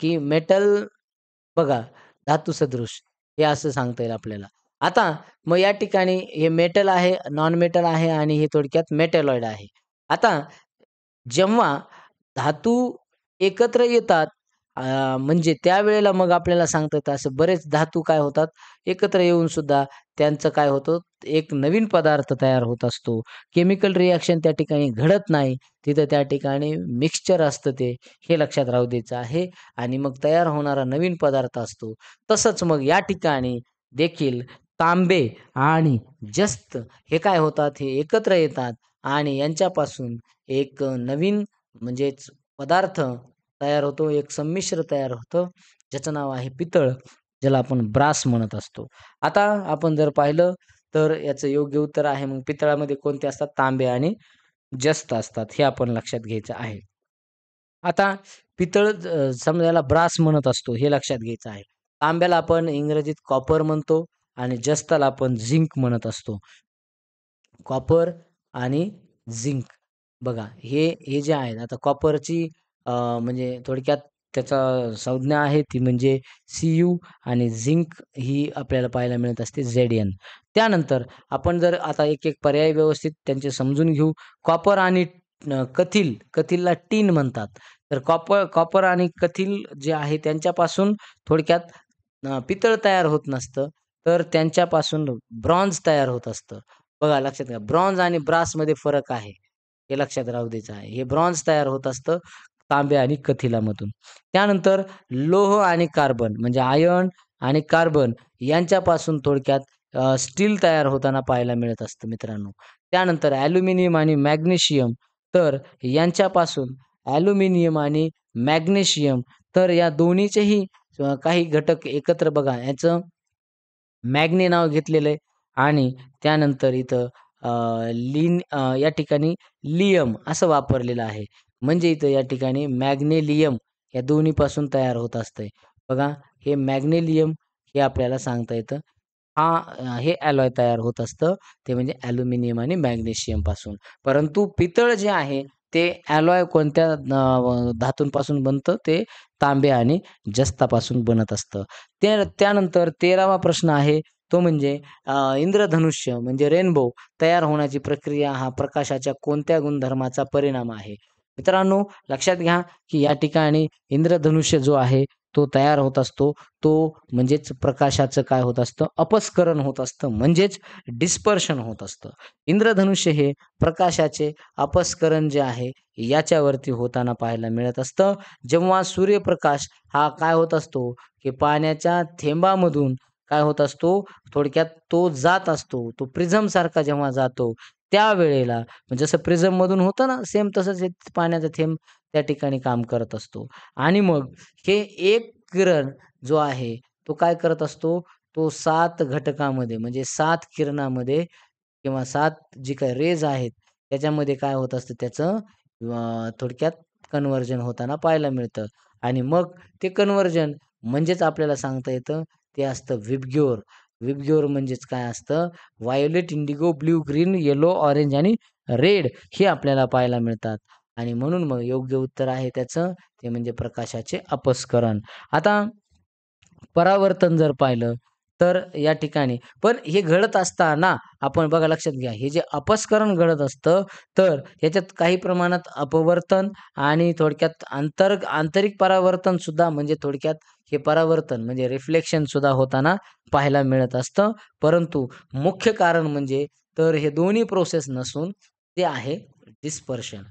की मेटल बघा धातू सदृश हे असं सांगता येईल आपल्याला. आता मग या ठिकाणी हे मेटल आहे, नॉन मेटल आहे आणि हे थोडक्यात मेटॅलॉइड आहे. आता जेव्हा धातू एकत्र येतात म्हणजे त्यावेळेला मग आपल्याला सांगता येतं असं बरेच धातू काय होतात एकत्र येऊन सुद्धा त्यांचं काय होतं एक नवीन पदार्थ तयार होत असतो. केमिकल रिएक्शन त्या ठिकाणी घडत नाही. तिथं त्या ठिकाणी मिक्सचर असतं ते, हे लक्षात राहू द्यायचं आहे आणि मग तयार होणारा नवीन पदार्थ असतो. तसंच मग या ठिकाणी देखील तांबे आणि जस्त हे काय होतात, हे एकत्र येतात आणि यांच्यापासून एक नवीन म्हणजेच पदार्थ तयार होतो, एक संमिश्र तयार होतं, ज्याचं नाव आहे पितळ, ज्याला आपण ब्रास म्हणत असतो. आता आपण जर पाहिलं तर याचं योग्य उत्तर आहे मग पितळामध्ये कोणते असतात? तांबे आणि जस्त असतात. हे आपण लक्षात घ्यायचं आहे. आता पितळ समजा याला ब्रास म्हणत असतो हे लक्षात घ्यायचं आहे. तांब्याला आपण इंग्रजीत कॉपर म्हणतो आणि जस्ताला आपण झिंक म्हणत असतो. कॉपर आणि झिंक बघा हे जे आहेत आता कॉपरची म्हणजे थोडक्यात त्याचा संज्ञा आहे ती म्हणजे Cu आणि झिंक ही आपल्याला पाहायला मिळत असते Zn. त्यानंतर आपण जर आता एक-एक पर्याय व्यवस्थित त्यांचे समजून घेऊ. कॉपर आणि कथीलला टीन म्हणतात. तर कॉपर आणि कथील जे आहे त्यांच्यापासून थोडक्यात पितळ तयार होत नसतं. तर त्यांच्यापासून ब्रॉन्झ तयार होत असतं. बघा लक्षात घ्या. ब्रॉन्झ आणि ब्रासमध्ये फरक आहे. हे लक्षात राहू द्यायचं आहे. हे ब्रॉन्झ तयार होत असतं तांबे आणि कथिलामधून. त्यानंतर लोह आणि कार्बन म्हणजे आयर्न आणि कार्बन यांच्यापासून थोडक्यात स्टील तयार होताना पाहायला मिळत असतं मित्रांनो. त्यानंतर ॲल्युमिनियम आणि मॅग्नेशियम तर यांच्यापासून ॲल्युमिनियम आणि मॅग्नेशियम तर या दोन्हीचेही काही घटक एकत्र बघा याचं मॅग्ने नाव घेतलेलं आहे आणि त्यानंतर इथं या ठिकाणी लियम असं वापरलेलं आहे. म्हणजे इथं या ठिकाणी मॅग्नेलियम या दोन्हीपासून तयार होत असतंय. बघा हे मॅग्नेलियम हे आपल्याला सांगता येतं. हे ॲलॉय तयार होत असतं. ते म्हणजे ॲल्युमिनियम आणि मॅग्नेशियमपासून. परंतु पितळ जे आहे ते ॲलॉय कोणत्या धातूंपासून बनतं? ते तांबे आणि जस्तापासून बनत असतं. त्यानंतर 13वा प्रश्न आहे तो म्हणजे इंद्रधनुष्य म्हणजे रेनबो तयार होण्याची प्रक्रिया हा प्रकाशाच्या कोणत्या गुणधर्माचा परिणाम आहे? मित्रांनो लक्षात घ्या, की या ठिकाणी इंद्रधनुष्य जो आहे तो तयार होत असतो. तो म्हणजेच प्रकाशाचं काय होत असतं? अपस्करण होत असतं म्हणजेच डिस्पर्शन होत असतं. इंद्रधनुष्य हे प्रकाशाचे अपस्करण जे आहे याच्यावरती होताना पाहायला मिळत असतं. जेव्हा सूर्यप्रकाश हा काय होत असतो, की पाण्याच्या थेंबामधून काय होत असतो, थोडक्यात तो जात असतो. तो प्रिझमसारखा जेव्हा जातो, त्यावेळेला जसं प्रिझममधून होतं ना, सेम तसंच हे पाण्याचा थेंब त्या ठिकाणी काम करत असतो. आणि मग हे एक किरण जो आहे, तो काय करत असतो, तो 7 घटकामध्ये म्हणजे 7 किरणामध्ये किंवा 7 जी काही रेज आहेत, त्याच्यामध्ये काय होत असतं त्याचं थोडक्यात कन्व्हर्जन होताना पाहायला मिळतं. आणि मग ते कन्व्हर्जन म्हणजेच आपल्याला सांगता येतं ते असतं विबग्योर. विबग्योर म्हणजेच काय असतं violet, Indigo, blue, green, yellow, orange आणि रेड हे आपल्याला पाहायला मिळतात. आणि म्हणून मग योग्य उत्तर आहे त्याचं ते म्हणजे प्रकाशाचे अपस्करण. आता परावर्तन जर पाहिलं, तर या ठिकाणी पण हे घडत असताना आपण बघा लक्षात घ्या, हे जे अपस्करण घडत असतं, तर ह्याच्यात काही प्रमाणात अपवर्तन आणि थोडक्यात आंतरिक परावर्तन सुद्धा म्हणजे थोडक्यात हे परावर्तन म्हणजे रिफ्लेक्शन सुद्धा होताना पाहायला मिळत असतं. परंतु मुख्य कारण म्हणजे तर हे दोन्ही प्रोसेस नसून ते आहे डिस्पर्शन.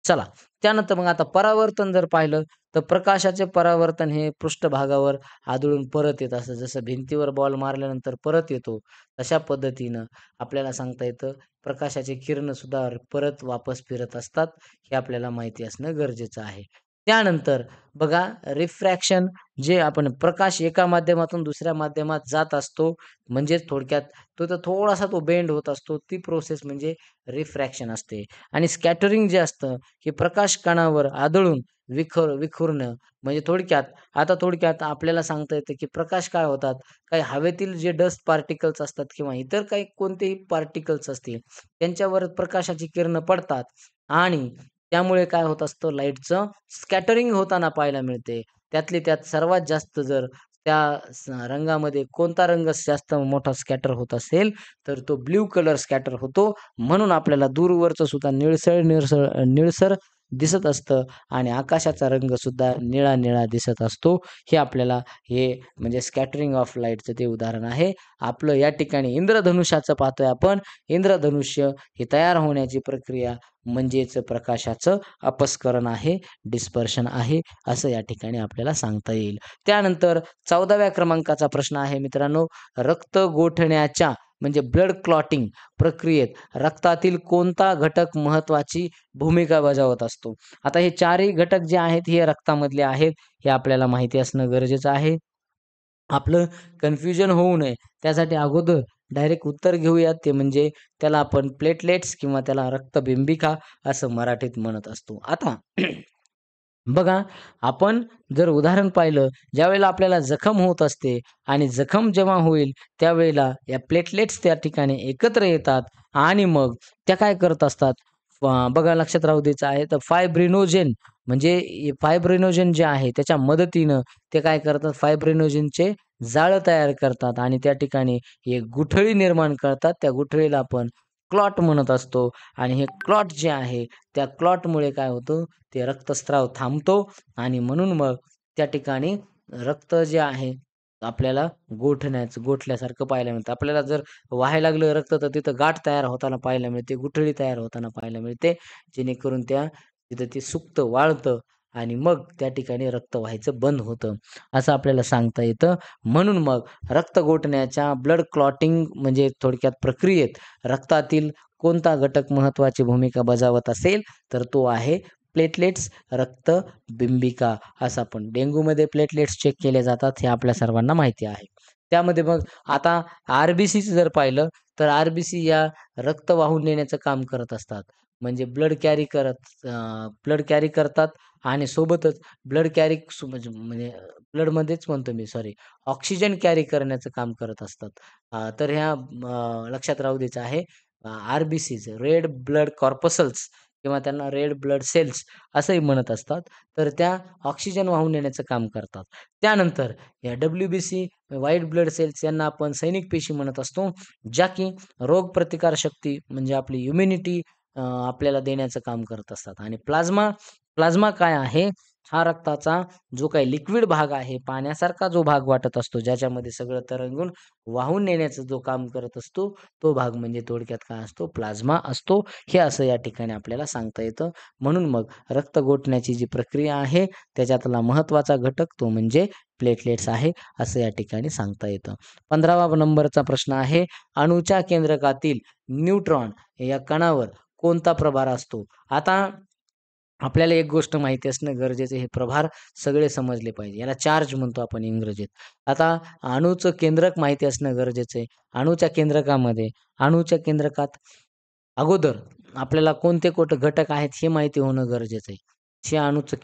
चला, त्यानंतर मग आता परावर्तन जर पाहिलं, तर प्रकाशाचे परावर्तन हे पृष्ठभागावर आदळून परत येत असतं. जसं भिंतीवर बॉल मारल्यानंतर परत येतो, तशा पद्धतीनं आपल्याला सांगता येतं, प्रकाशाचे किरणंसुद्धा परत वापस फिरत असतात. हे आपल्याला माहिती असणं गरजेचं आहे. त्यानंतर बघा रिफ्रॅक्शन जे आपण प्रकाश एका माध्यमातून दुसऱ्या माध्यमात जात असतो, म्हणजेच थोडक्यात तो थोडासा बेंड होत असतो. ती प्रोसेस म्हणजे रिफ्रॅक्शन असते. आणि स्कॅटरिंग जे असतं, की प्रकाश कणावर आदळून विखुरणं म्हणजे थोडक्यात आपल्याला सांगता येतं, की प्रकाश काय होतात, काही हवेतील जे डस्ट पार्टिकल्स असतात किंवा इतर काही कोणतेही पार्टिकल्स असतील, त्यांच्यावर प्रकाशाची किरणं पडतात आणि त्यामुळे काय होत असतं, लाईटचं स्कॅटरिंग होताना पाहायला मिळते. त्यातली त्यात सर्वात जास्त जर त्या रंगामध्ये कोणता रंग जास्त मोठा स्कॅटर होत असेल, तर तो ब्लू कलर स्कॅटर होतो. म्हणून आपल्याला दूरवरचं सुद्धा निळसर दिसत असतं आणि आकाशाचा रंग सुद्धा निळा-निळा दिसत असतो. हे आपल्याला हे म्हणजे स्कॅटरिंग ऑफ लाईटचं ते उदाहरण आहे. आपलं या ठिकाणी इंद्रधनुष्याचं पाहतोय आपण. इंद्रधनुष्य हे तयार होण्याची प्रक्रिया म्हणजेच प्रकाशाचं अपस्करण आहे, डिस्पर्शन आहे, असं या ठिकाणी आपल्याला सांगता येईल. त्यानंतर 14व्या क्रमांकाचा प्रश्न आहे मित्रांनो, रक्त गोठण्याच्या म्हणजे ब्लड क्लॉटिंग प्रक्रियेत रक्तातील कोणता घटक महत्त्वाची भूमिका बजावत असतो? आता हे चारही घटक जे आहेत हे रक्तामधले आहेत. हे आपल्याला माहिती असणं गरजेचं आहे. आपलं कन्फ्युजन होऊ नये त्यासाठी अगोदर डायरेक्ट उत्तर घेऊयात ते म्हणजे त्याला आपण प्लेटलेट्स किंवा त्याला रक्तबिंबिका असं मराठीत म्हणत असतो. आता बघा, आपण जर उदाहरण पाहिलं, ज्यावेळेला आपल्याला जखम होत असते आणि जखम जेव्हा होईल, त्यावेळेला या प्लेटलेट्स त्या ठिकाणी एकत्र येतात आणि मग त्या काय करत असतात, बघा लक्षात राहू द्यायचं आहे, तर फायब्रिनोजेन म्हणजे फायब्रिनोजेन जे आहे, त्याच्या मदतीनं ते काय करतात, फायब्रिनोजेनचे जाळं तयार करतात आणि त्या ठिकाणी एक गुठळी निर्माण करतात. त्या गुठळीला आपण क्लॉट म्हणत असतो आणि हे क्लॉट जे आहे, त्या क्लॉटमुळे काय होतं, ते रक्तस्राव थांबतो आणि म्हणून मग त्या ठिकाणी रक्त जे आहे आपल्याला गोठल्यासारखं पाहायला मिळतं. आपल्याला जर वाहायला लागलं रक्त तर तिथं गाठ तयार होताना पाहायला मिळते, गुठळी तयार होताना पाहायला मिळते. जेणेकरून तिथं ते सुकतं, वाळतं आणि मग त्या ठिकाणी रक्त व्हायचं बंद होतं, असं आपल्याला सांगता येतं. म्हणून मग रक्त गोठण्याच्या ब्लड क्लॉटिंग म्हणजे थोडक्यात प्रक्रियेत रक्तातील कोणता घटक महत्त्वाची भूमिका बजावत असेल, तर तो आहे प्लेटलेट्स, रक्तबिंबिका. असं आपण डेंग्यूमध्ये प्लेटलेट्स चेक केले जातात, हे आपल्या सर्वांना माहिती आहे. त्यामध्ये मग आता आर-बी-सीचं जर पाहिलं, तर आर-बी-सी या रक्त वाहून नेण्याचं काम करत असतात. म्हणजे ब्लड कॅरी करतात आणि सोबतच ब्लड कॅरी म्हणजे ब्लडमध्येच म्हणतो मी सॉरी, ऑक्सिजन कॅरी करण्याचं काम करत असतात. तर ह्या लक्षात राहू द्यायचं आहे. आर-बी-सीज रेड ब्लड कॉर्पसल्स किंवा त्यांना रेड ब्लड सेल्स असंही म्हणत असतात. तर त्या ऑक्सिजन वाहून नेण्याचं काम करतात. त्यानंतर या डब्ल्यू-बी-सी व्हाईट ब्लड सेल्स यांना आपण सैनिक पेशी म्हणत असतो, ज्या की रोगप्रतिकारशक्ती म्हणजे आपली इम्युनिटी आपल्याला देण्याचं काम करत असतात. आणि प्लाझ्मा प्लाझ्मा काय आहे? हा रक्ताचा जो काही लिक्विड भाग आहे, पाण्यासारखा जो भाग वाटत असतो, ज्याच्यामध्ये सगळं तरंगून वाहून नेण्याचं जो काम करत असतो, तो भाग म्हणजे थोडक्यात काय असतो? प्लाझ्मा असतो. हे असं या ठिकाणी आपल्याला सांगता येतं. म्हणून मग रक्त गोठण्याची जी प्रक्रिया आहे, त्याच्यातला महत्त्वाचा घटक तो म्हणजे प्लेटलेट्स आहे, असं या ठिकाणी सांगता येतं. 15वा नंबरचा प्रश्न आहे, अणूच्या केंद्रकातील न्यूट्रॉन या कणावर कोणता प्रभार असतो? आता आपल्याला एक गोष्ट माहिती असणं गरजेचं आहे. हे प्रभार सगळे समजले पाहिजे. याला चार्ज म्हणतो आपण इंग्रजीत. आता अणूचं केंद्रक माहिती असणं गरजेचं आहे. अणूच्या केंद्रकात अगोदर आपल्याला कोणते घटक आहेत हे माहिती होणं गरजेचं आहे. हे अणूचं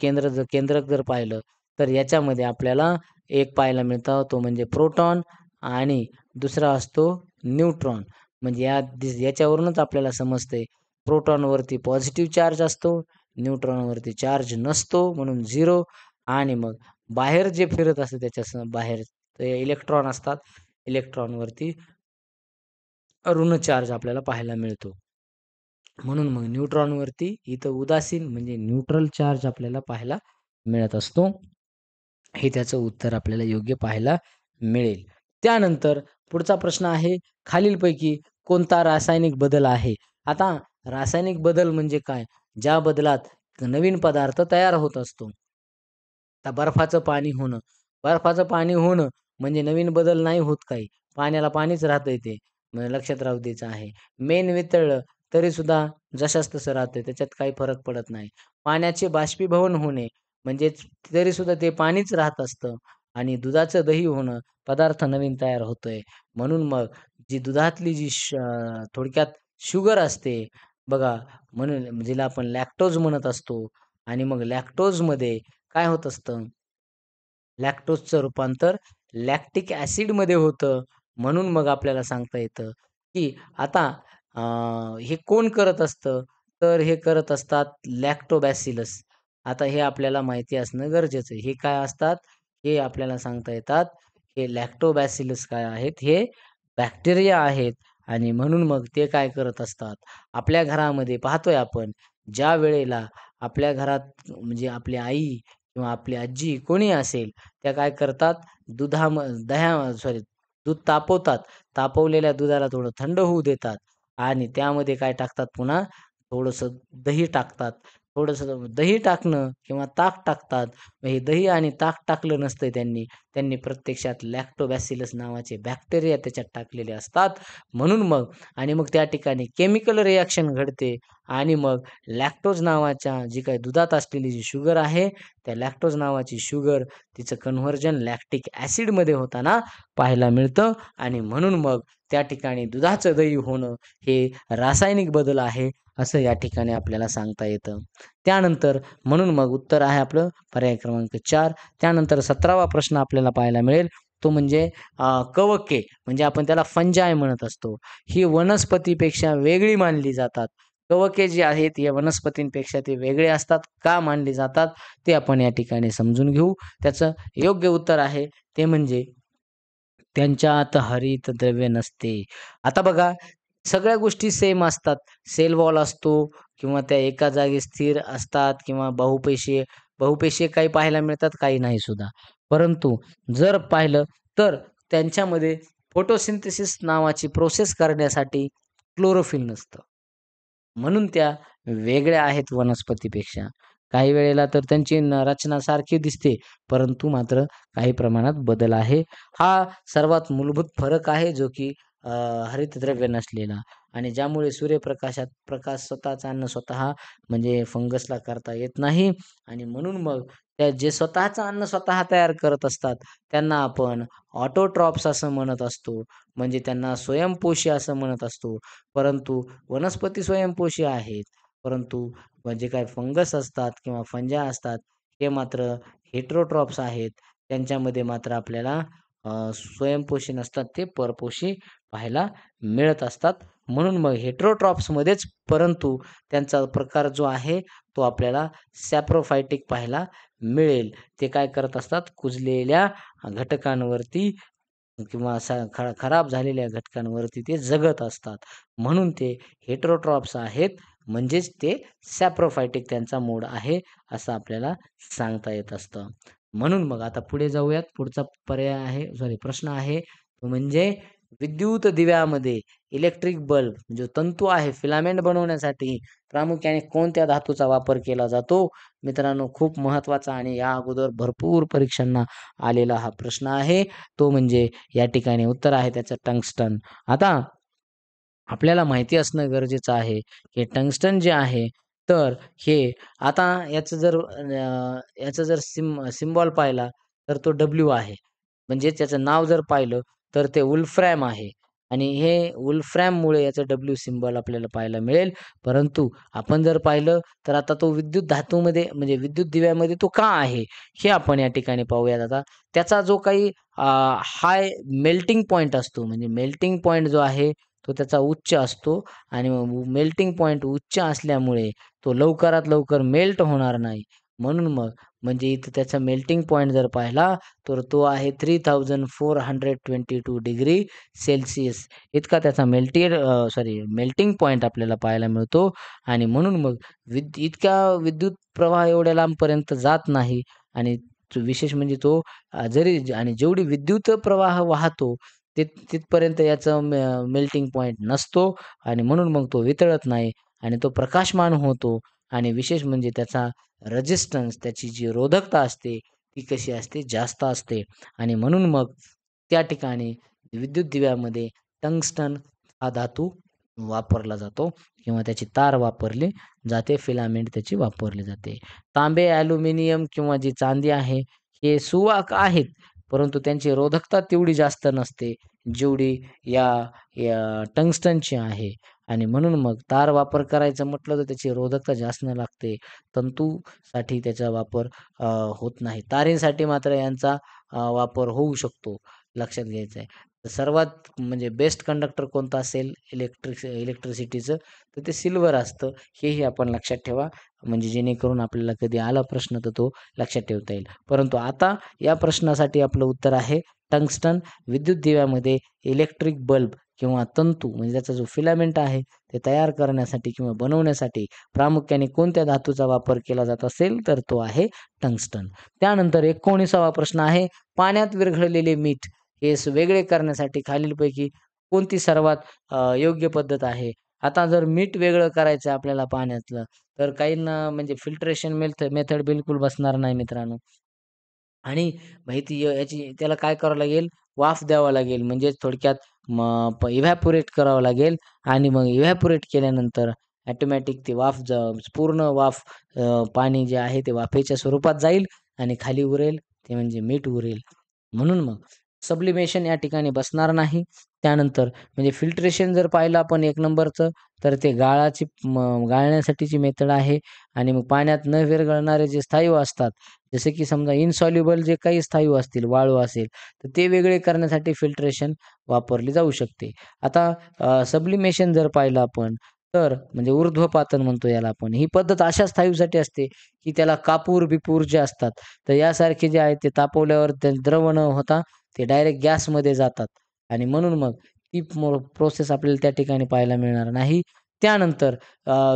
केंद्रक जर पाहिलं, तर याच्यामध्ये आपल्याला एक पाहायला मिळतं, तो म्हणजे प्रोटॉन आणि दुसरा असतो न्यूट्रॉन. म्हणजे याच्यावरूनच आपल्याला समजतंय प्रोटॉनवरती पॉझिटिव्ह चार्ज असतो, न्यूट्रॉनवरती चार्ज नसतो म्हणून 0 आणि मग बाहेर जे फिरत असतं बाहेर ते इलेक्ट्रॉन असतात. इलेक्ट्रॉनवरती ऋण चार्ज आपल्याला पाहायला मिळतो. म्हणून मग न्यूट्रॉनवरती इथं उदासीन म्हणजे न्यूट्रल चार्ज आपल्याला पाहायला मिळत असतो. हे त्याचं उत्तर आपल्याला योग्य पाहायला मिळेल. त्यानंतर पुढचा प्रश्न आहे, खालीलपैकी कोणता रासायनिक बदल आहे? आता रासायनिक बदल म्हणजे काय? ज्या बदलात नवीन पदार्थ तयार होत असतो. आता बर्फाचं पाणी होणं म्हणजे नवीन बदल नाही होत काही. पाण्याला पाणीच राहतंय ते. म्हणजे लक्षात राहू द्यायचं आहे. मेण वितळलं तरीसुद्धा जशास तसं राहतंय. त्याच्यात काही फरक पडत नाही. पाण्याचे बाष्पीभवन होणे म्हणजेच तरीसुद्धा ते पाणीच राहत असतं आणि दुधाचं दही होणं, पदार्थ नवीन तयार होतोय. म्हणून मग दुधातली थोडक्यात शुगर असते बघा, म्हणून जिला आपण लॅक्टोज म्हणत असतो आणि मग लॅक्टोजमध्ये काय होत असतं? लॅक्टोजचं रूपांतर लॅक्टिक ॲसिडमध्ये होतं. म्हणून मग आपल्याला सांगता येतं, की आता अ, हे कोण करत असतं? तर हे करत असतात लॅक्टोबॅसिलस. आता हे आपल्याला माहिती असणं गरजेचं आहे. हे काय असतात? हे आपल्याला सांगता येतात. हे लॅक्टोबॅसिलस काय आहेत? हे बॅक्टेरिया आहेत आणि म्हणून मग ते काय करत असतात? आपल्या घरामध्ये पाहतोय आपण, ज्यावेळेला आपल्या घरात म्हणजे आपली आई किंवा आपली आजी कोणी असेल, त्या काय करतात दूध तापवतात. तापवलेल्या दुधाला थोडं थंड होऊ देतात आणि त्यामध्ये काय टाकतात पुन्हा थोडंसं दही टाकतात. थोडंसं दही टाकणं किंवा ताक टाकतात. मग हे दही आणि ताक टाकलं नसतं त्यांनी. त्यांनी प्रत्यक्षात लॅक्टोबॅसिलस नावाचे बॅक्टेरिया त्याच्यात टाकलेले असतात. म्हणून मग आणि मग त्या ठिकाणी केमिकल रिएक्शन घडते आणि मग लॅक्टोज नावाच्या जी काही दुधात असलेली जी शुगर आहे, त्या लॅक्टोज नावाची शुगर तिचं कन्व्हर्जन लॅक्टिक ॲसिडमध्ये होताना पाहायला मिळतं आणि म्हणून मग त्या ठिकाणी दुधाचं दही होणं हे रासायनिक बदल आहे, असं या ठिकाणी आपल्याला सांगता येतं. त्यानंतर म्हणून मग उत्तर आहे आपलं पर्याय क्रमांक 4. त्यानंतर 17वा प्रश्न आपल्याला पाहायला मिळेल, तो म्हणजे कवके म्हणजे आपण त्याला फंजाय म्हणत असतो. ही वनस्पतीपेक्षा वेगळी मानली जातात. कवके जी आहेत या वनस्पतींपेक्षा ते वेगळे असतात. का मानले जातात? ते आपण या ठिकाणी समजून घेऊ. त्याचं योग्य उत्तर आहे ते म्हणजे त्यांच्यात हरितद्रव्य नसते. आता बघा सगळ्या गोष्टी सेम असतात. सेल वॉल असतो किंवा त्या एका जागी स्थिर असतात किंवा बहुपेशीय बहुपेशीय काही पाहायला मिळतात, काही नाही सुद्धा. परंतु जर पाहिलं तर त्यांच्यामध्ये फोटोसिंथेसिस नावाची प्रोसेस करण्यासाठी क्लोरोफिल नसतं. म्हणून त्या वेगळ्या आहेत वनस्पतीपेक्षा. काही वेळेला तर त्यांची रचना सारखी दिसते, परंतु मात्र काही प्रमाणात बदल आहे. हा सर्वात मूलभूत फरक आहे जो की अ, हरितद्रव्य नसलेला आणि ज्यामुळे सूर्यप्रकाशात प्रकाश स्वतःचा अन्न स्वतः म्हणजे फंगसला करता येत नाही आणि म्हणून मग त्या जे स्वतःचं अन्न स्वतः तयार करत असतात, त्यांना आपण ऑटोट्रॉप्स असं म्हणत असतो. म्हणजे त्यांना स्वयंपोषी असं म्हणत असतो. परंतु वनस्पती स्वयंपोषी आहेत. परंतु जे काही फंगस असतात किंवा फंजा असतात, हे मात्र हेटेरोट्रॉप्स आहेत. त्यांच्यामध्ये मात्र आपल्याला स्वयंपोषी नसतात, ते परपोषी पाहायला मिळत असतात. म्हणून मग हेटेरोट्रॉप्समध्येच परंतु त्यांचा प्रकार जो आहे, तो आपल्याला सॅप्रोफायटिक पाहायला मिळेल. ते काय करत असतात, कुजलेल्या घटकांवरती किंवा असा खराब झालेल्या घटकांवरती ते जगत असतात. म्हणून ते हेटेरोट्रॉप्स आहेत. म्हणजेच ते सॅप्रोफायटिक त्यांचा मोड आहे, असं आपल्याला सांगता येत असतं. म्हणून मग आता पुढे जाऊयात. पुढचा पर्याय आहे प्रश्न आहे तो म्हणजे विद्युत दिव्यामध्ये इलेक्ट्रिक बल्ब जो तंतू आहे फिलामेंट बनवण्यासाठी प्रामुख्याने कोणत्या धातूचा वापर केला जातो? मित्रांनो, खूप महत्त्वाचा आणि या अगोदर भरपूर परीक्षांना आलेला हा प्रश्न आहे. तो म्हणजे या ठिकाणी उत्तर आहे त्याचं टंगस्टन. आता आपल्याला माहिती असणं गरजेचं आहे, की टंगस्टन जे आहे, तर हे आता याचं जर सिम्बॉल पाहिला, तर तो डब्ल्यू आहे. म्हणजे त्याचं नाव जर पाहिलं, तर ते वुल्फ्रॅम आहे आणि हे वुल्फ्रॅममुळे याचं डब्ल्यू सिम्बॉल आपल्याला पाहायला मिळेल. परंतु आपण जर पाहिलं, तर आता तो विद्युत धातूमध्ये म्हणजे विद्युत दिव्यामध्ये तो का आहे? हे आपण या ठिकाणी पाहूयात आता. त्याचा जो काही हाय मेल्टिंग पॉइंट असतो, म्हणजे मेल्टिंग पॉइंट जो आहे, तो त्याचा उच्च असतो आणि मेल्टिंग पॉइंट उच्च असल्यामुळे तो लवकरात लवकर मेल्ट होणार नाही. म्हणून मग म्हणजे इथं त्याचा मेल्टिंग पॉइंट जर पाहिला, तर तो आहे 3422 डिग्री सेल्सिअस इतका त्याचा मेल्टिंग पॉइंट आपल्याला पाहायला मिळतो आणि म्हणून मग इतका विद्युत प्रवाह एवढ्या लांबपर्यंत जात नाही आणि विशेष म्हणजे तो आणि जेवढी विद्युत प्रवाह वाहतो तिथपर्यंत याचं मेल्टिंग पॉइंट नसतो आणि म्हणून मग तो वितळत नाही आणि तो प्रकाशमान होतो आणि विशेष म्हणजे त्याचा रेझिस्टन्स त्याची जी रोधकता असते ती कशी असते जास्त असते आणि म्हणून मग त्या ठिकाणी विद्युत दिव्यामध्ये टंगस्टन हा धातू वापरला जातो किंवा त्याची तार वापरली जाते फिलामेंट त्याची वापरली जाते. तांबे, ॲल्युमिनियम किंवा जी चांदी आहे हे सुवाहक आहेत, परंतु त्यांची रोधकता तेवढी जास्त नसते जेवढी या या टंगस्टनची आहे आणि म्हणून मग तार वापर करायचं म्हटलं तर त्याची रोधकता जास्त लागते. तंतूसाठी त्याचा वापर होत नाही. तारेसाठी मात्र यांचा वापर होऊ शकतो. लक्षात घ्यायचं आहे. तर सर्वात म्हणजे बेस्ट कंडक्टर कोणता असेल इलेक्ट्रिसिटीचं तर ते सिल्वर असतं. हेही आपण लक्षात ठेवा. म्हणजे जेणेकरून आपल्याला कधी आला प्रश्न तर तो लक्षात ठेवता येईल. परंतु आता या प्रश्नासाठी आपलं उत्तर आहे टंगस्टन. विद्युत दिव्यामध्ये इलेक्ट्रिक बल्ब किंवा तंतू म्हणजे त्याचा जो फिलामेंट आहे ते तयार करण्यासाठी किंवा बनवण्यासाठी प्रामुख्याने कोणत्या धातूचा वापर केला जात असेल तर तो आहे टंगस्टन. त्यानंतर 19वा प्रश्न आहे पाण्यात विरघळलेले मीठ हे वेगळे करण्यासाठी खालीलपैकी कोणती सर्वात योग्य पद्धत आहे? आता जर मीठ वेगळं करायचं आपल्याला पाण्यातलं तर काहींना म्हणजे फिल्ट्रेशन मेथड बिलकुल बसणार नाही मित्रांनो. आणि माहिती याची त्याला काय करावं लागेल, वाफ द्यावं लागेल. म्हणजे थोडक्यात इव्हॅपोरेट करावं लागेल आणि मग इव्हॅपोरेट केल्यानंतर ऑटोमॅटिक ती पूर्ण वाफ पाणी जे आहे ते वाफेच्या स्वरूपात जाईल आणि खाली उरेल, ते म्हणजे मीठ उरेल. म्हणून मग सब्लिमेशन या ठिकाणी बसणार नाही. त्यानंतर म्हणजे फिल्ट्रेशन जर पाहिलं आपण 1 नंबरचं, तर ते गाळण्यासाठीची मेथड आहे आणि मग पाण्यात न विरघळणारे जे स्थायू असतात, जसे की समजा इन्सॉल्युबल जे काही स्थायू असतील, वाळू असेल, तर ते वेगळे करण्यासाठी फिल्ट्रेशन वापरली जाऊ शकते. आता सब्लिमेशन जर पाहिलं आपण, तर म्हणजे ऊर्ध्वपातन म्हणतो याला आपण. ही पद्धत अशा स्थायूसाठी असते, की त्याला कापूर-बिपूर जे असतात, तर यासारखे जे आहेत ते तापवल्यावर ते द्रव न होता ते डायरेक्ट गॅसमध्ये जातात आणि म्हणून मग ती प्रोसेस आपल्याला त्या ठिकाणी पाहायला मिळणार नाही. त्यानंतर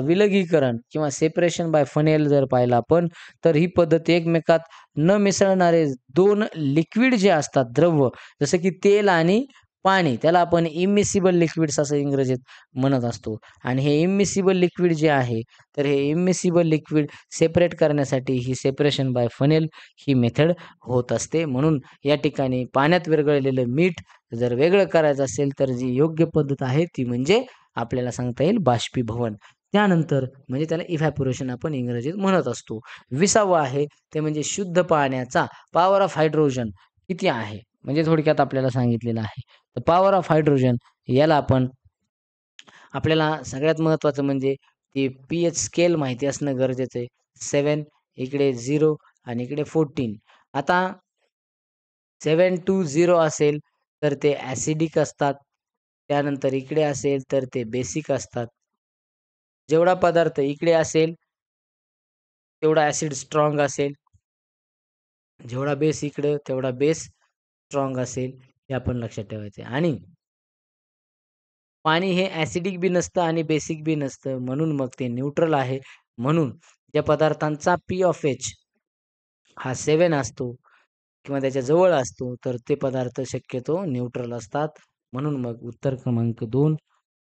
विलगीकरण किंवा सेपरेशन बाय फनेल जर पाहिलं आपण, तर ही पद्धत एकमेकात न मिसळणारे 2 लिक्विड जे असतात द्रव, जसं की तेल आणि पाणी, त्याला आपण इमिसिबल लिक्विड्स असं इंग्रजीत म्हणत असतो. आणि हे इमिसिबल लिक्विड जे आहे, तर हे इमिसिबल लिक्विड सेपरेट करण्यासाठी ही सेपरेशन बाय फनेल ही मेथड होत असते. म्हणून या ठिकाणी पाण्यात विरघळलेलं मीठ जर वेगळं करायचं असेल, तर जी योग्य पद्धत आहे ती म्हणजे आपल्याला सांगता येईल बाष्पीभवन. त्यानंतर म्हणजे त्याला इव्हॅपोरेशन आपण इंग्रजीत म्हणत असतो. 20वा आहे ते म्हणजे शुद्ध पाण्याचा पॉवर ऑफ हायड्रोजन किती आहे? म्हणजे थोडक्यात आपल्याला सांगितलेलं आहे. तर पॉवर ऑफ हायड्रोजन याला आपण आपल्याला सगळ्यात महत्त्वाचं म्हणजे ते पी-एच स्केल माहिती असणं गरजेचं आहे. 7 इकडे 0 आणि इकडे 14. आता 7 to 0 असेल, तर ते ॲसिडिक असतात. त्यानंतर इकडे असेल, तर ते बेसिक असतात. जेवढा पदार्थ इकडे असेल, तेवढा ॲसिड स्ट्राँग असेल. जेवढा बेस इकडे, तेवढा बेस स्ट्राँग असेल, हे आपण लक्षात ठेवायचं आहे. आणि पाणी हे ॲसिडिक बी नसतं आणि बेसिक बी नसतं. म्हणून मग ते न्यूट्रल आहे. म्हणून ज्या पदार्थांचा पी-ऑफ-एच हा 7 असतो किंवा त्याच्या जवळ असतो, तर ते पदार्थ शक्यतो न्यूट्रल असतात. म्हणून मग उत्तर क्रमांक 2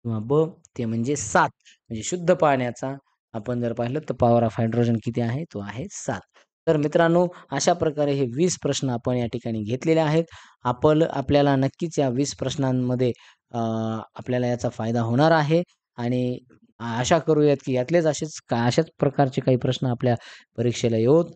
किंवा ब ते म्हणजे 7 म्हणजे शुद्ध पाण्याचा आपण जर पाहिलं तर पॉवर ऑफ हायड्रोजन किती आहे? तो आहे 7. तर मित्रांनो, अशा प्रकारे हे 20 प्रश्न आपण या ठिकाणी घेतलेले आहेत. आपल्याला नक्कीच या 20 प्रश्नांमध्ये आपल्याला याचा फायदा होणार आहे आणि आशा करूयात की यातलेच अशाच प्रकारचे काही प्रश्न आपल्या परीक्षेला येवोत.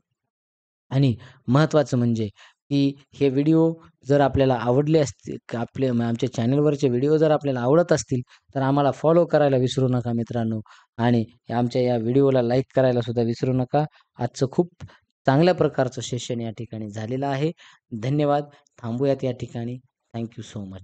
आणि महत्त्वाचं म्हणजे की हे व्हिडिओ जर आपल्याला आवडले असतील आमच्या चॅनलवरचे व्हिडिओ जर आपल्याला आवडत असतील, तर आम्हाला फॉलो करायला विसरू नका मित्रांनो. आणि आमच्या या व्हिडिओला लाईक करायला सुद्धा विसरू नका. आजचं खूप चांगल्या प्रकारचं सेशन या ठिकाणी झालेलं आहे. धन्यवाद. थांबूयात या ठिकाणी. Thank so much.